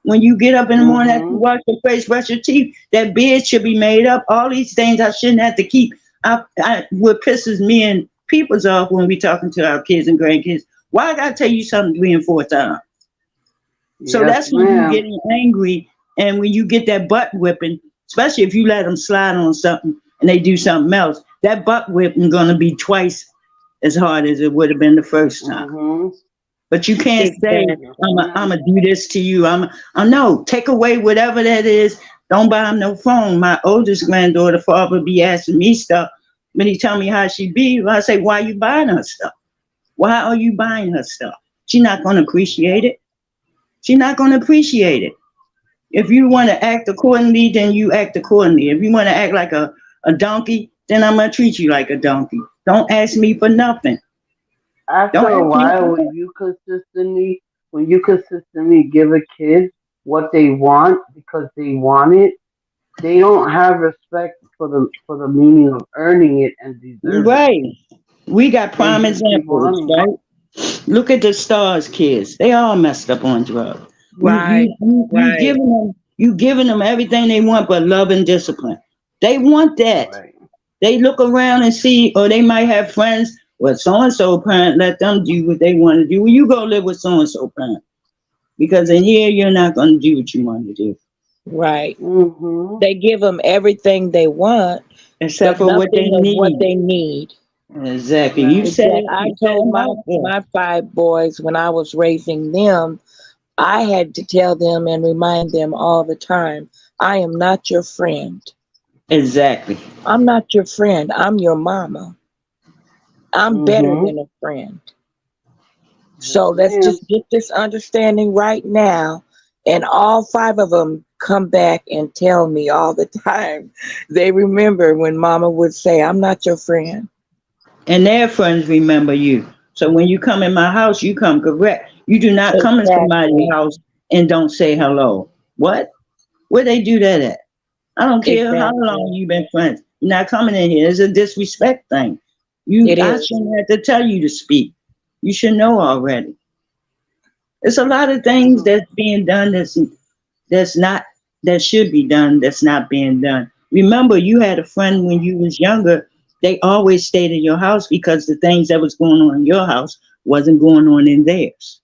When you get up in the morning after you Mhm. wash your face, brush your teeth, that bed should be made up. All these things I shouldn't have to keep. What pisses me and people's off when we talking to our kids and grandkids. Why I gotta tell you something 3 and 4 times? So Yes, that's when you ma'am. getting angry, and when you get that butt whipping, especially if you let them slide on something and they do something else, that butt whipping gonna be twice as hard as it would have been the first time. Mhm. But you can't say Yes, Exactly. I'm ma'am. gonna do this to you. I no, take away whatever that is. Don't buy him no phone. My oldest granddaughter father be asking me stuff, but he tell me how she be. I say, why you buying her stuff? Why are you buying her stuff? She not gonna appreciate it. She not gonna appreciate it. If you want to act accordingly, then you act accordingly. If you want to act like a donkey, then I'm gonna treat you like a donkey. Don't ask me for nothing. After Don't a ask me while, for nothing. when you consistently give a kid what they want because they want it, they don't have respect for the meaning of earning it and deserving it. Right. We got They prime just keep examples, wanting it. right? Look at the stars kids. They all messed up on drugs. Right. Right. You giving them everything they want but love and discipline. They want that. Right. They look around and see, or they might have friends. Well, so and so parent let them do what they want to do. Well, you go live with so and so parent because in here you're not going to do what you want to do, Right. Mhm. They give them everything they want, except but for what they nothing of what need. they need. Exactly. You Right. said Exactly. it. I You said told it my mouthful. my 5 boys when I was raising them, I had to tell them and remind them all the time, I am not your friend. Exactly. I'm not your friend. I'm your mama. I'm better Mhm. than a friend. Yes, So let's ma'am. just get this understanding right now. And all 5 of them come back and tell me all the time. They remember when mama would say, I'm not your friend. And their friends remember you. So when you come in my house, you come correct. You do not come in somebody's Exactly. house and don't say hello. What? Where they do that at? I don't care how long Exactly. you've been friends. You're not coming in here. It's a disrespect thing. It I is. shouldn't have to tell you to speak. You should know already. It's a lot of things Mhm. that's being done that's not that should be done that's not being done. Remember, you had a friend when you was younger. They always stayed in your house because the things that was going on in your house wasn't going on in theirs.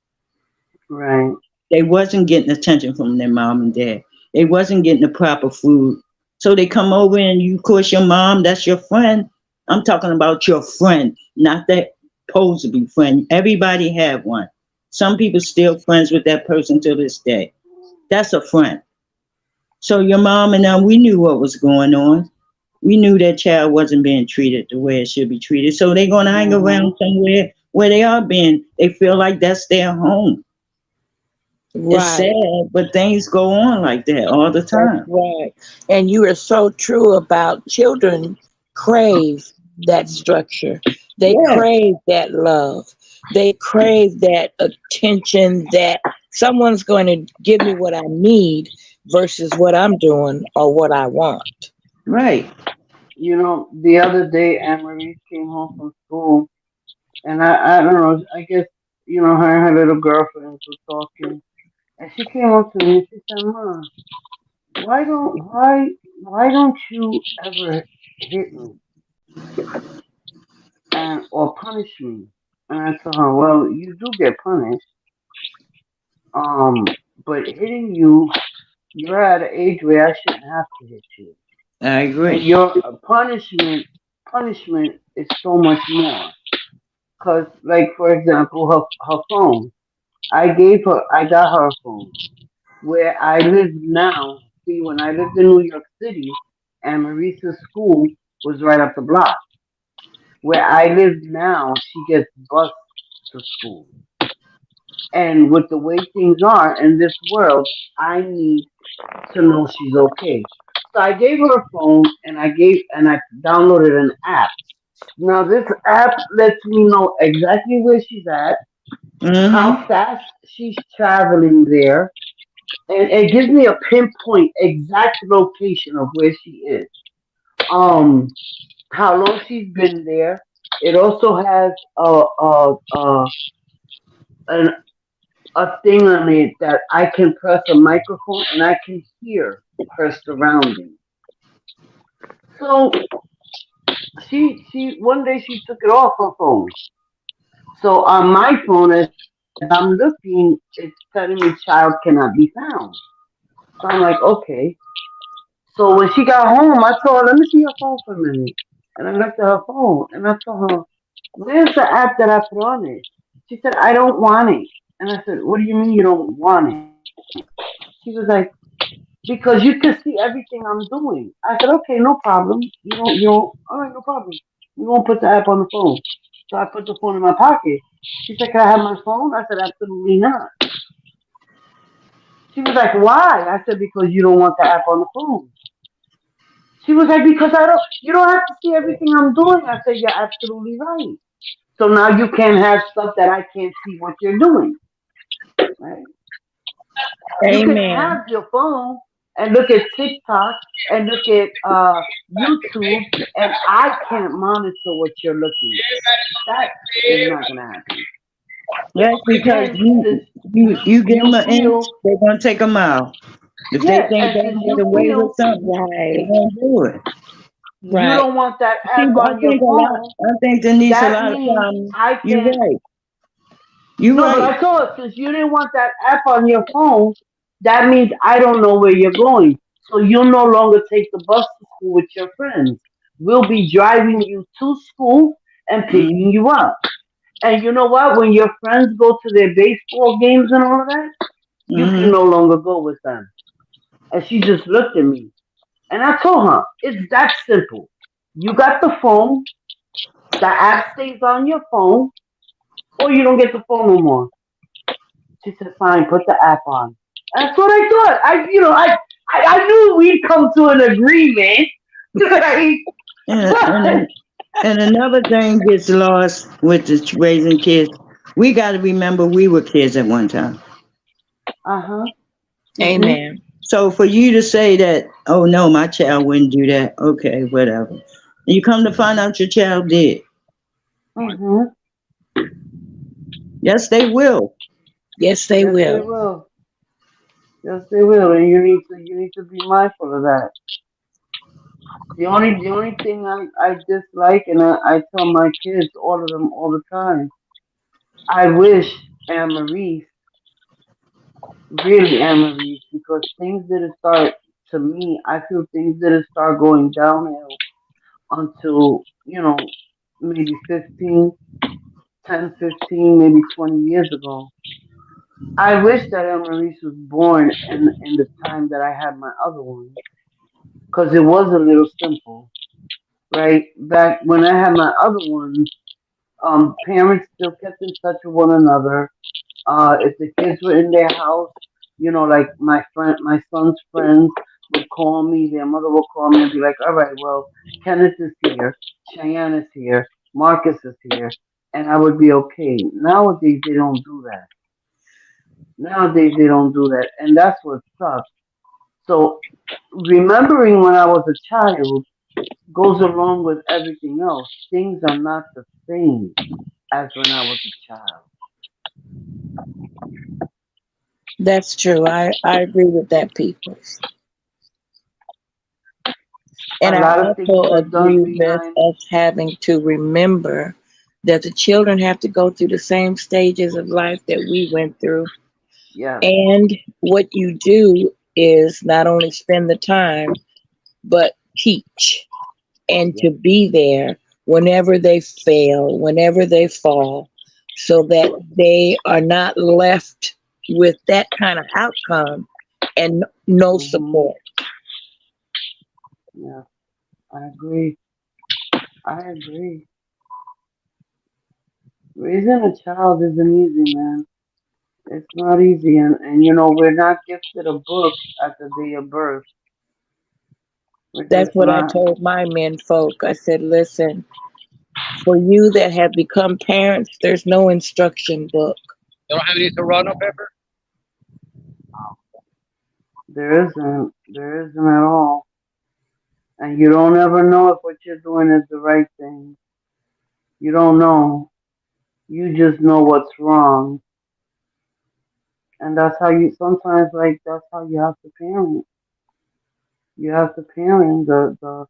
Right. They wasn't getting attention from their mom and dad. They wasn't getting the proper food. So they come over and you, of course, your mom, that's your friend. I'm talking about your friend, not that supposed to be friend. Everybody have one. Some people still friends with that person to this day. That's a friend. So your mom and them, we knew what was going on. We knew that child wasn't being treated the way it should be treated. So they're gonna hang around Mhm. somewhere where they are being. They feel like that's their home. It's Right. sad, but things go on like that all the That's time. right. And you are so true about children crave that structure. They Yeah, crave that love. They crave that attention that someone's going to give me what I need versus what I'm doing or what I want. right. The other day, Anne Marie came home from school, and I don't know. I guess her and her little girlfriends were talking, and she came up to me and she said, "Ma, why don't you ever hit me and or punish me?" And I told her, "Well, you do get punished, but hitting you, you're at an age where I shouldn't have to hit you, I and agree. your punishment is so much more." Cause, like for example, her phone. I got her a phone. Where I live now, see, when I lived in New York City, and Marissa's school was right up the block. Where I live now, she gets bused to school, And with the way things are in this world, I need to know she's okay. So I gave her a phone and I downloaded an app. Now this app lets me know exactly where she's at, how Mm-hmm. fast she's traveling there, and it gives me a pinpoint exact location of where she is. Um, how long she's been there. It also has an, a thing on it that I can press a microphone and I can hear her surroundings. So she one day she took it off her phone. So on my phone, as I'm looking, it's telling me child cannot be found. So I'm like, okay. So when she got home, I told her, let me see your phone for a minute. And I looked at her phone and I told her, where's the app that I put on it? She said, I don't want it. And I said, what do you mean you don't want it? She was like, because you can see everything I'm doing. I said, okay, no problem. All right, no problem. You won't put the app on the phone. So I put the phone in my pocket. She said, can I have my phone? I said, absolutely not. She was like, why? I said, because you don't want the app on the phone. She was like, because you don't have to see everything I'm doing. I said, you're absolutely right. So now you can't have stuff that I can't see what you're doing, right? You can Amen. have your phone and look at TikTok and look at YouTube, and I can't monitor what you're looking at. That is not going to happen. Yes, because And since you give them you an inch, feel, they're gonna take a mile. If they yeah, think and they since can get you away with feel something, they Right. won't do it. you Right. don't want that See, app I on your think a lot. phone, I think Denise, a that lot of means times I you're can. right. You're No, but right. I told her since you didn't want that app on your phone, that means I don't know where you're going. So you'll no longer take the bus to school with your friends. We'll be driving you to school and Mm-hmm. picking you up. And you know what? When your friends go to their baseball games and all of that, you can Mm-hmm. no longer go with them. And she just looked at me. And I told her, it's that simple. You got the phone, the app stays on your phone, or you don't get the phone no more. She said, fine, put the app on. That's what I thought. I knew we'd come to an agreement, right? And, But, and and another thing gets lost with the raising kids. We got to remember we were kids at one time. uh-huh. Mhm. Amen. So for you to say that, oh no, my child wouldn't do that. Okay, whatever. And you come to find out your child did. Mhm. Yes, they will. Yes, they Yes, they will. will. Yes, they will. And you need to be mindful of that. The only thing I dislike, and I tell my kids, all of them, all the time. I wish Anne Marie, really Anne Marie, because things didn't start. To me, I feel things didn't start going downhill until maybe 15, 10, 15, maybe 20 years ago. I wish that Anne Marie was born in the time that I had my other one, because it was a little simple, right? Back when I had my other ones, parents still kept in touch with one another. If the kids were in their house, like my son's friends would call me, their mother would call me and be like, all right, well, Kenneth is here, Cheyenne is here, Marcus is here, and I would be okay. Nowadays, they don't do that. Nowadays, they don't do that. And that's what sucks. So, remembering when I was a child goes along with everything else. Things are not the same as when I was a child. That's true. I agree with that, people. A And I lot of things also were agree done with behind. us having to remember that the children have to go through the same stages of life that we went through. Yes. And what you do is not only spend the time, but teach and Yes. to be there whenever they fail, whenever they fall, so that they are not left with that kind of outcome and no Mhm. support. Yeah. I agree. I agree. Raising a child isn't easy, man. It's not easy, and we're not gifted a book at the day of birth. We're That's just what I not. told my men folk. I said, listen, for you that have become parents, there's no instruction book. You don't have any serrano pepper? There isn't. There isn't at all. And you don't ever know if what you're doing is the right thing. You don't know. You just know what's wrong. And that's how you sometimes like that's how you have to parent. You have to parent. The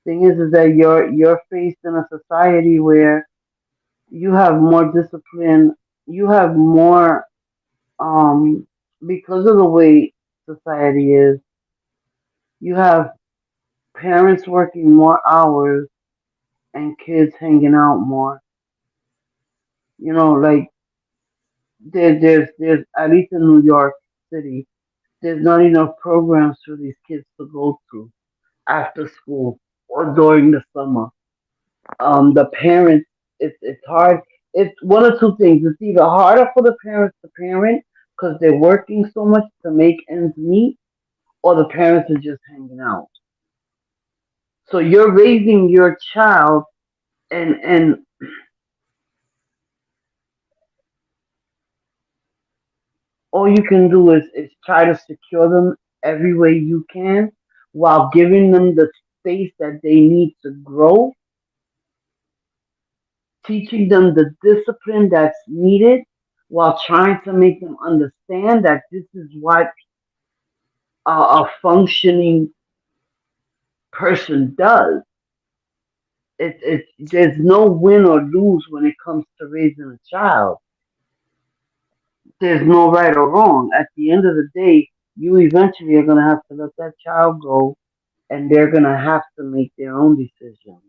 thing is that you're faced in a society where you have more discipline. You have more because of the way society is. You have parents working more hours and kids hanging out more. Like there's at least in New York City, there's not enough programs for these kids to go to after school or during the summer. The parents, it's hard. It's one of two things. It's either harder for the parents to parent because they're working so much to make ends meet, or the parents are just hanging out. So you're raising your child, and all you can do is try to secure them every way you can while giving them the space that they need to grow, teaching them the discipline that's needed while trying to make them understand that this is what a functioning person does. There's no win or lose when it comes to raising a child. There's no right or wrong. At the end of the day, you eventually are going to have to let that child go and they're going to have to make their own decisions.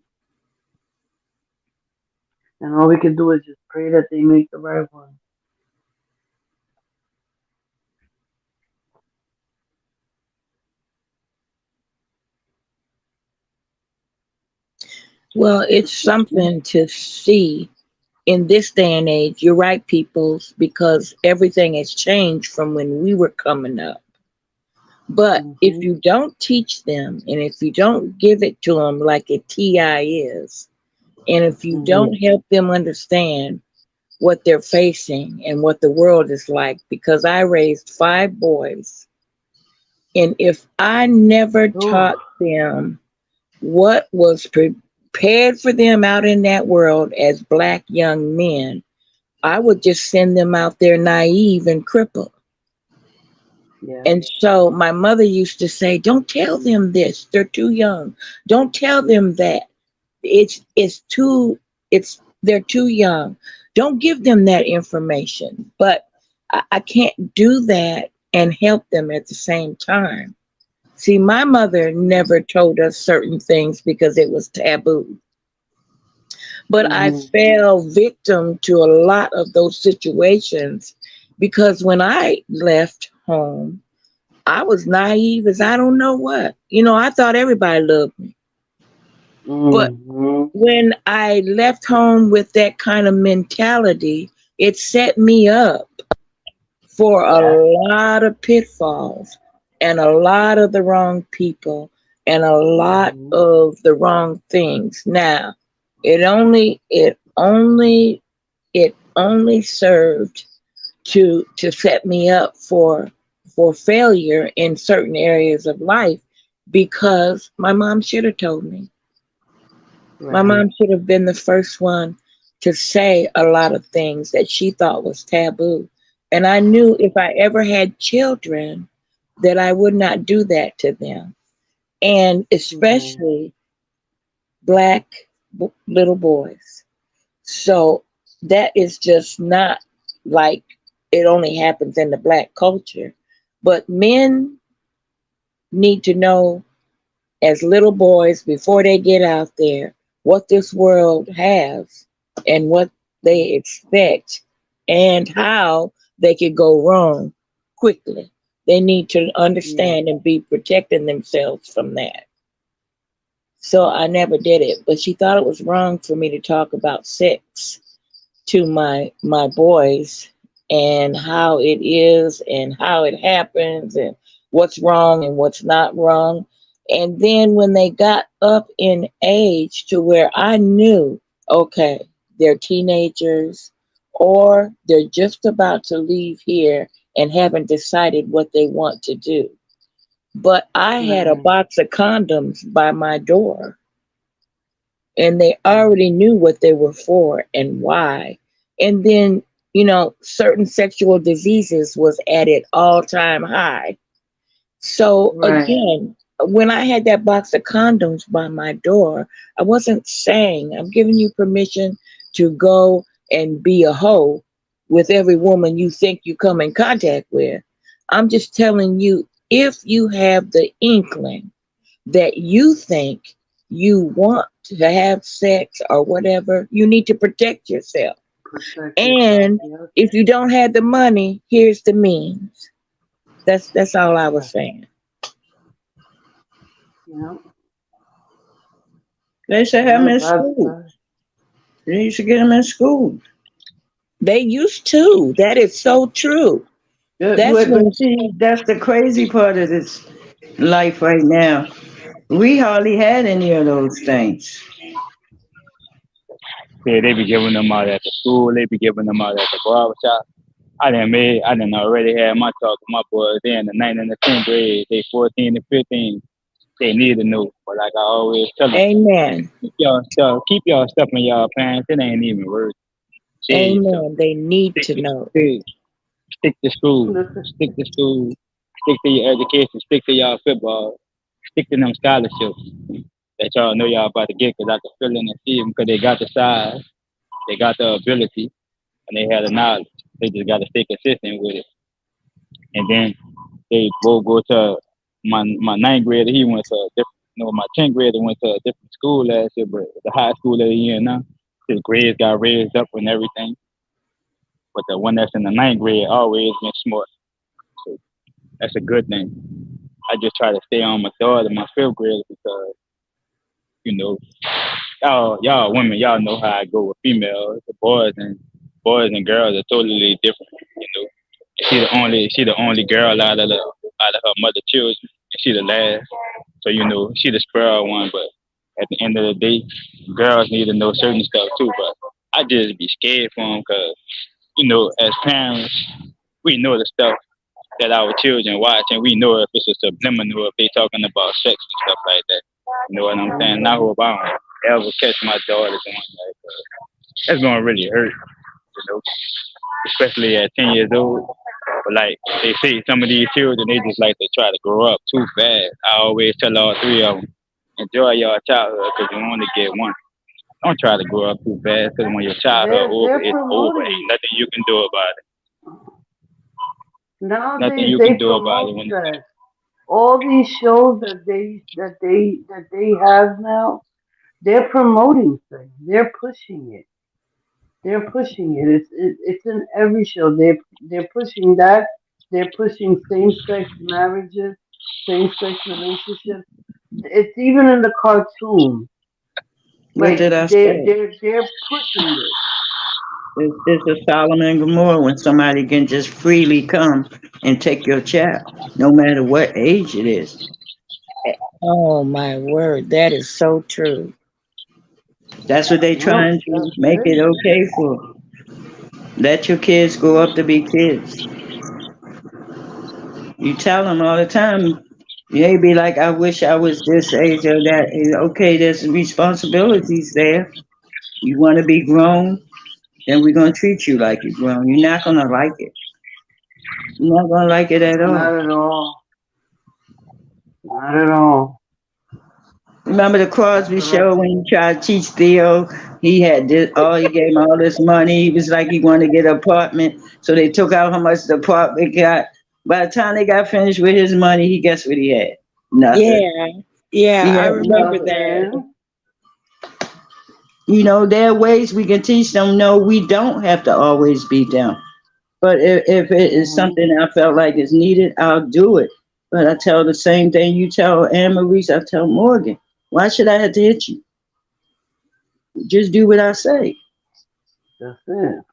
And all we can do is just pray that they make the right one. Well, it's something to see in this day and age. You're right, peoples, because everything has changed from when we were coming up. But if Hmm. you don't teach them and if you don't give it to them like a TI is, and if you Hmm. don't help them understand what they're facing and what the world is like, because I raised 5 boys, and if I never Oh, taught them what was prepared for them out in that world as Black young men, I would just send them out there naive and crippled. yeah. And so my mother used to say, "Don't tell them this. They're too young. Don't tell them that. It's too it's they're too young. Don't give them that information." But I can't do that and help them at the same time. See, my mother never told us certain things because it was taboo. But I Hmm. fell victim to a lot of those situations because when I left home, I was naive as I don't know what. I thought everybody loved me. But Hmm. when I left home with that kind of mentality, it set me up for a Yeah. lot of pitfalls and a lot of the wrong people and a lot Hmm. of the wrong things. Now, it only served to set me up for failure in certain areas of life because my mom should have told me. My Right. mom should have been the first one to say a lot of things that she thought was taboo. And I knew if I ever had children that I would not do that to them. And Hmm. especially Black little boys. So that is just not like it only happens in the Black culture. But men need to know as little boys before they get out there what this world has and what they expect and how they could go wrong quickly. They need to Yeah. understand and be protecting themselves from that. So I never did it, but she thought it was wrong for me to talk about sex to my boys, and how it is and how it happens and what's wrong and what's not wrong. And then when they got up in age to where I knew, okay, they're teenagers or they're just about to leave here and haven't decided what they want to do. But I had a Right. box of condoms by my door and they already knew what they were for and why. And then, certain sexual diseases was at an all-time high. So Right. again, when I had that box of condoms by my door, I wasn't saying I'm giving you permission to go and be a hoe with every woman you think you come in contact with. I'm just telling you, if you have the inkling that you think you want to have sex or whatever, you need to protect yourself. Protect yourself. And Yes. if you don't have the money, here's the means. That's all I was Right. saying. Yeah. They should have them Yeah. in That's school. They should get them in school. They used to. That is so true. That's But when see, that's the crazy part of this life right now. We hardly had any of those things. Yeah, they be giving them out at the school. They be giving them out at the barber shop. I didn't already have my talk with my boys. They in the 9th and the 10th grade. They 14 and 15. They need to know. But like I always tell them, amen. keep y'all stuff in y'all pants. It ain't even worth. Save yourself. Amen. They need Stick to to, know. stick, stick to school. listen. Stick to school. Stick to your education. Stick to y'all football. Stick to them scholarships that y'all know y'all about to get. Cause I can feel in and see them. Cause they got the size. They got the ability. And they have the knowledge. They just got to stay consistent with it. And then they both go to my ninth grader. He went to a different. My 10th grader went to a different school last year, but the high school that he in now, his grades got raised up and everything. But the one that's in the ninth grade always been smart. So that's a good thing. I just try to stay on my third and my fifth grade because you know y'all women, y'all know how I go with females. The boys and girls are totally different. You know, she the only girl out of her mother children, and she the last. So she the spoiled one. But at the end of the day, girls need to know certain stuff too. But I just be scared for them because as parents, we know the stuff that our children watch, and we know if it's a subliminal, if they talking about sex and stuff like that. You know what I'm saying? I Mhm. hope I don't ever catch my daughter doing that. That's gonna really hurt, especially at 10 years old. But like they say, some of these children, they just like to try to grow up too fast. I always tell all three of them, enjoy your childhood because you only get one. Don't try to grow up too fast because when your childhood over, They're it's over. Ain't promoting nothing you can do about it. Nothing nowadays. you They can do about it promote when sex. All these shows that they have now, they're promoting things. They're pushing it. They're pushing it. It's in every show. They're pushing that. They're pushing same sex marriages, same sex relationships. It's even in the cartoon. What Like did I say? they're pushing it. It's a Solomon and Gomorrah when somebody can just freely come and take your child, no matter what age it is. Oh my word, that is so true. That's what they Yep, trying to that's make it. it okay for. Let your kids grow up to be kids. You tell them all the time. They be like, I wish I was this age or that age. Okay, there's responsibilities there. You want to be grown, then we're going to treat you like you're grown. You're not going to like it. You're not going to like it at all. Not at all. Not at all. Remember the That's Crosby what I show when he tried to teach Theo? He had this, he gave him all this money. He was like he wanted to get an apartment. So they took out how much the apartment got. By the time they got finished with his money, he guess what he had? Nothing. Yeah, yeah, He I had remember nothing. that. nothing. There are ways we can teach them. No, we don't have to always be them. But if it is Hmm. something I felt like is needed, I'll do it. But I tell the same thing you tell Anne Maurice, I tell Morgan. Why should I have to hit you? Just do what I say. That's it.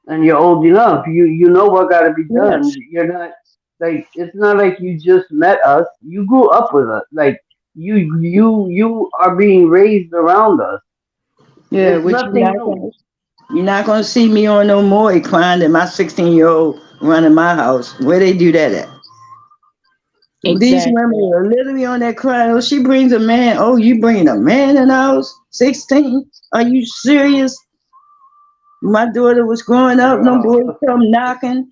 and you're old enough. You know what got to be done. Yes. You're not like it's not like you just met us. You grew up with us. Like you are being raised around us. Yeah, It's which nothing new. you're not gonna see me on no more crying that my 16-year-old running my house. Where they do that at? These Exactly. women are literally on that crying. Oh, she brings a man. Oh, you bringing a man in the house? 16? Are you serious? My daughter was growing up, no Girl. boy come knocking.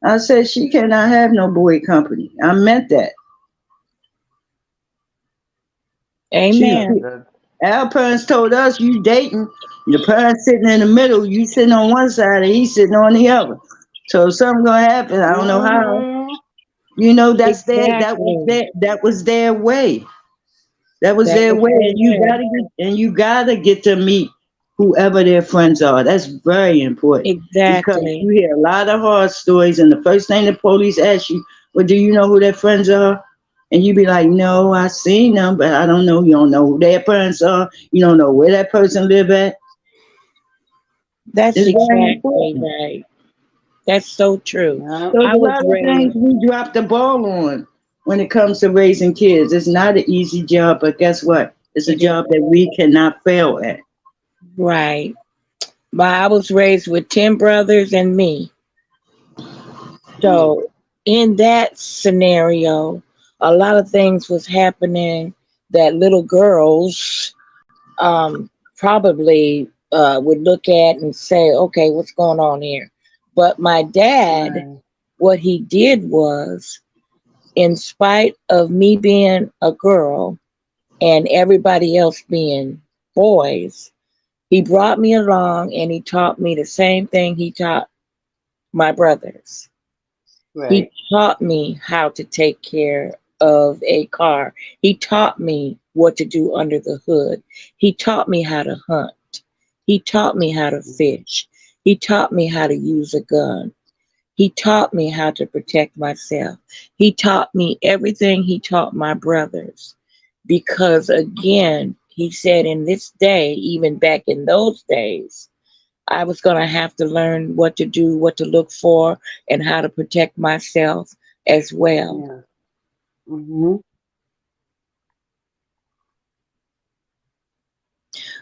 I said she cannot have no boy company. I meant that. Yeah, Amen. that. Our parents told us you dating, the parents sitting in the middle, you sitting on one side and he sitting on the other. So if something gonna happen, I don't know how. Hmm. You know, Exactly. that was their way. That was That their was way. their And way. you gotta get to meet whoever their friends are. That's very important. Because you Exactly. hear a lot of horror stories and the first thing the police ask you, well, do you know who their friends are? And you be like, no, I seen them, but I don't know. You don't know who their parents are. You don't know where that person live at. That's It's very exactly important. right. That's so true. Yeah. There's I a was lot of things raised, we drop the ball on when it comes to raising kids. It's not an easy job, but guess what? It's a it is job that we cannot fail at. right. But I was raised with 10 brothers and me. So in that scenario, a lot of things was happening that little girls probably would look at and say, okay, what's going on here? But my dad, Right. what he did was, in spite of me being a girl and everybody else being boys, he brought me along and he taught me the same thing he taught my brothers. He Right. taught me how to take care of a car. He taught me what to do under the hood. He taught me how to hunt. He taught me how to fish. He taught me how to use a gun. He taught me how to protect myself. He taught me everything he taught my brothers. Because again, he said in this day, even back in those days, I was going to have to learn what to do, what to look for, and how to protect myself as well. Yeah. Hmm.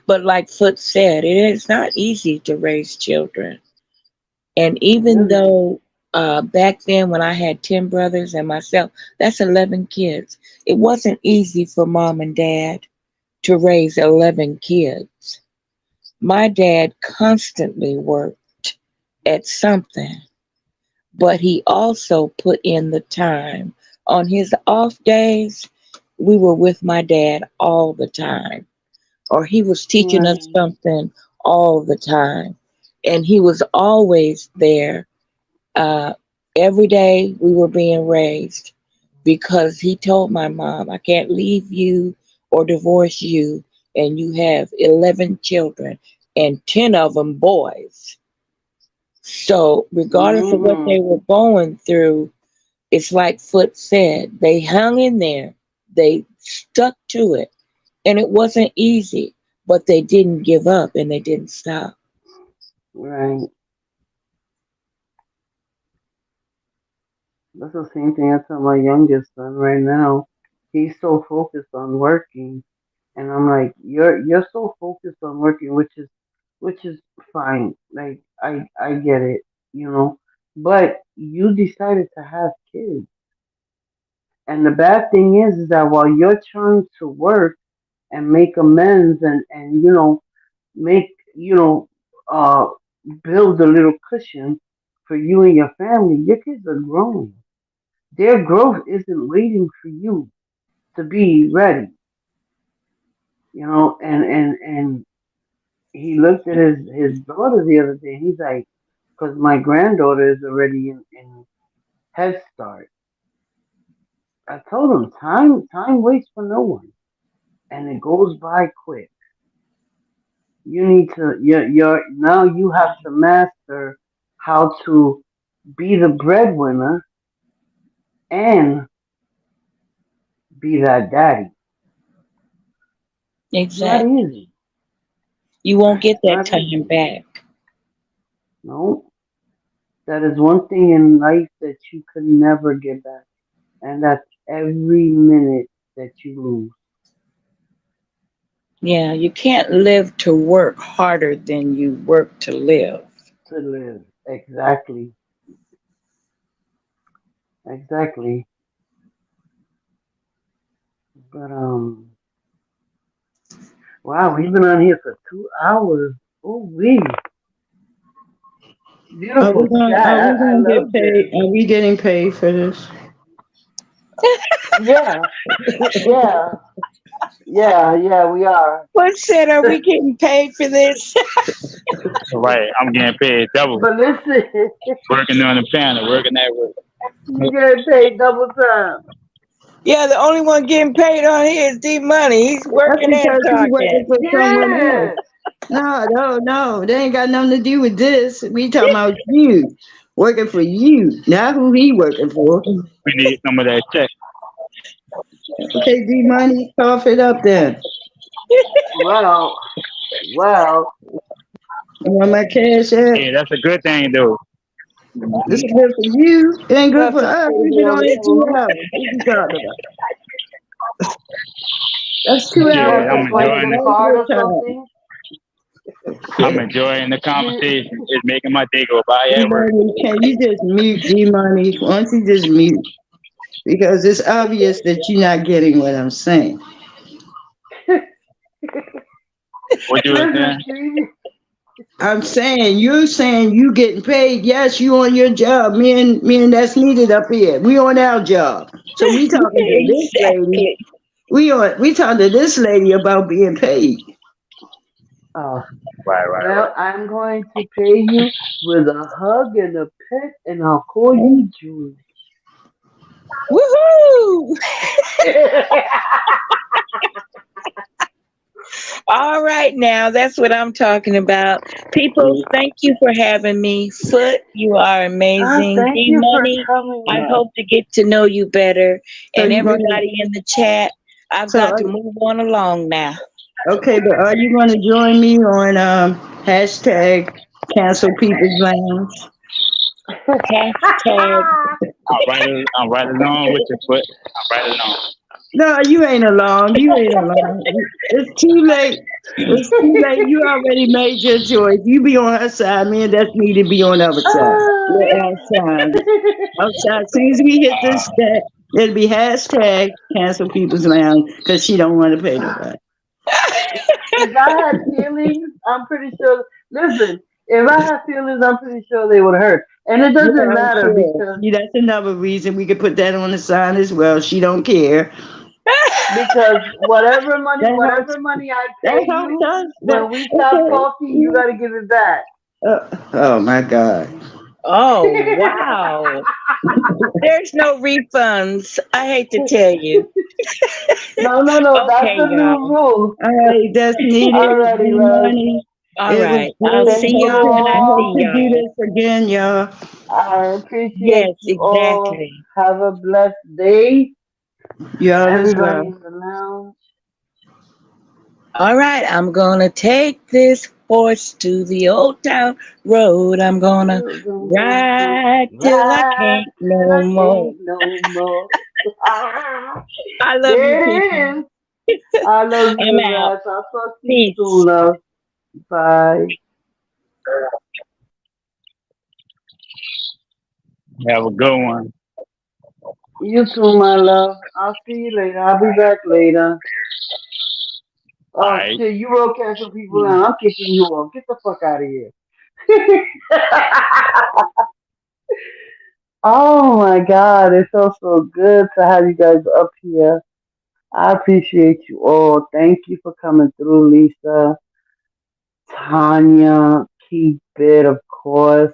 But like Foot said, it is not easy to raise children. And It even isn't. though back then when I had 10 brothers and myself, that's 11 kids. It wasn't easy for mom and dad to raise 11 kids. My dad constantly worked at something, but he also put in the time. On his off days, we were with my dad all the time, or he was teaching us Right. something all the time. And he was always there. Uh, every day we were being raised because he told my mom, I can't leave you or divorce you, and you have 11 children and 10 of them boys. So, regardless of what Hmm. they were going through, it's like Foot said, they hung in there, they stuck to it, and it wasn't easy, but they didn't give up and they didn't stop. Right. That's the same thing I tell my youngest son right now. He's so focused on working, and I'm like, you're so focused on working, which is fine. Like I get it, you know. But you decided to have kids, and the bad thing is that while you're trying to work and make amends and make you know uh build a little cushion for you and your family, your kids are growing. Their growth isn't waiting for you to be ready, and he looked at his daughter the other day. He's like, because my granddaughter is already in Head Start. I told him time waits for no one, and it goes by quick. You need to you're now you have to master how to be the breadwinner and be that daddy. It's not Exactly. easy. You won't get It's that not time easy. back. No. That is one thing in life that you could never get back, and that's every minute that you lose Yeah, you can't live to work harder than you work to live. to live. Exactly. Exactly. But wow, we've been on here for 2 hours. Oh, we beautiful chat. Are we I gonna love get this. paid? Are we getting paid for this? Yeah, yeah, yeah. We are. What said, are we getting paid for this? Right, I'm getting paid double. But listen, Working on the panel, working that work. you get paid double time. Yeah, the only one getting paid on here is D Money. He's That's working and because he's working talking. for someone else. Yeah. No, no, no. They ain't got nothing to do with this. We talking about you. Working for you, not who he working for. We need some of that check. Okay, D Money, cough it up then. Well, well. You want my cash app? Yeah, that's a good thing though. This is good for you. It ain't good That's for a us. We've been crazy on on it food. 2 hours. What you talking about? That's two hours Yeah, What to I'm of swipe enjoying the it. card regular or time. something? I'm enjoying the conversation. It's making my day go by D at work. Money, can you just mute D Money? Why don't you just mute? Because it's obvious that you're not getting what I'm saying. What you were Listen, saying? Stevie. I'm saying you're saying you getting paid. Yes, you on your job. Me and that's needed up here. We on our job. So we talking to this lady. Exactly. We talking to this lady about being paid. Oh, Right, right, well, right. I'm going to pay you with a hug and a pet, and I'll call you Julie. Woohoo! All right, now that's what I'm talking about. People, thank you for having me. Foot, you are amazing. Thank D you for Money, coming I up. hope to get to know you better. So And you gonna everybody in the chat, I've so got to move on along now. okay, but are you gonna join me on hashtag cancel people's lounge? Hashtag. I'm right along with your foot. I'm right along. No, you ain't alone. You ain't alone. It's too late. It's too late. You already made your choice. You be on her side. Me and Destiny to be on the other side. We're outside. Outside. As soon as we hit this step, it'll be hashtag cancel people's lounge because she don't want to pay nobody. If I had feelings, I'm pretty sure. Listen, if I had feelings, I'm pretty sure they would hurt. And it Yeah, doesn't I'm matter sure. because See, that's another reason we could put that on the sign as well. She don't care. because That whatever helps. money I That pay helps you, us. That when we stop okay. talking, you got to give it back. Oh my God. Oh, wow. There's no refunds. I hate to tell you. No, no, no. That's Okay, the new y'all. rule. All right, that's needed. Alrighty, Good love. money. All It was right. I'll good. Thank see you y'all when I I hope see all. to do y'all. this again, y'all. I appreciate Yes, you all. exactly. Have a blessed day. Y'all as Everybody well. in the lounge. All right. I'm going to take this horse to the old town road. I'm going to You're gonna ride till I ride can't till no I more. can't no more. I love you, There people. it is. I love I'm you, out. Rats. I'll talk to you soon, Peace. love. Bye. Have a good one. You too, my love. I'll see you later. I'll be back later. All Oh right. shit, you wrote cancel people out. I'm kicking you off. Get the fuck out of here. Oh my god, it feels so good to have you guys up here. I appreciate you all. Thank you for coming through, Lisa, Tanya, Keep It, of course.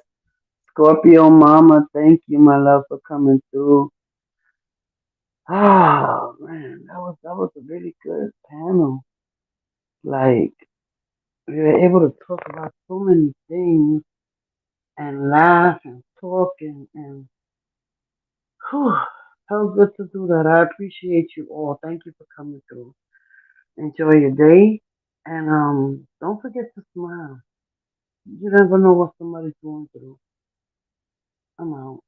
Scorpio Mama, thank you, my love, for coming through. Oh man, that was a really good panel. Like we were able to talk about so many things and laugh and talk and whew, felt good to do that. I appreciate you all. Thank you for coming through. Enjoy your day and don't forget to smile. You never know what somebody's going through. I'm out.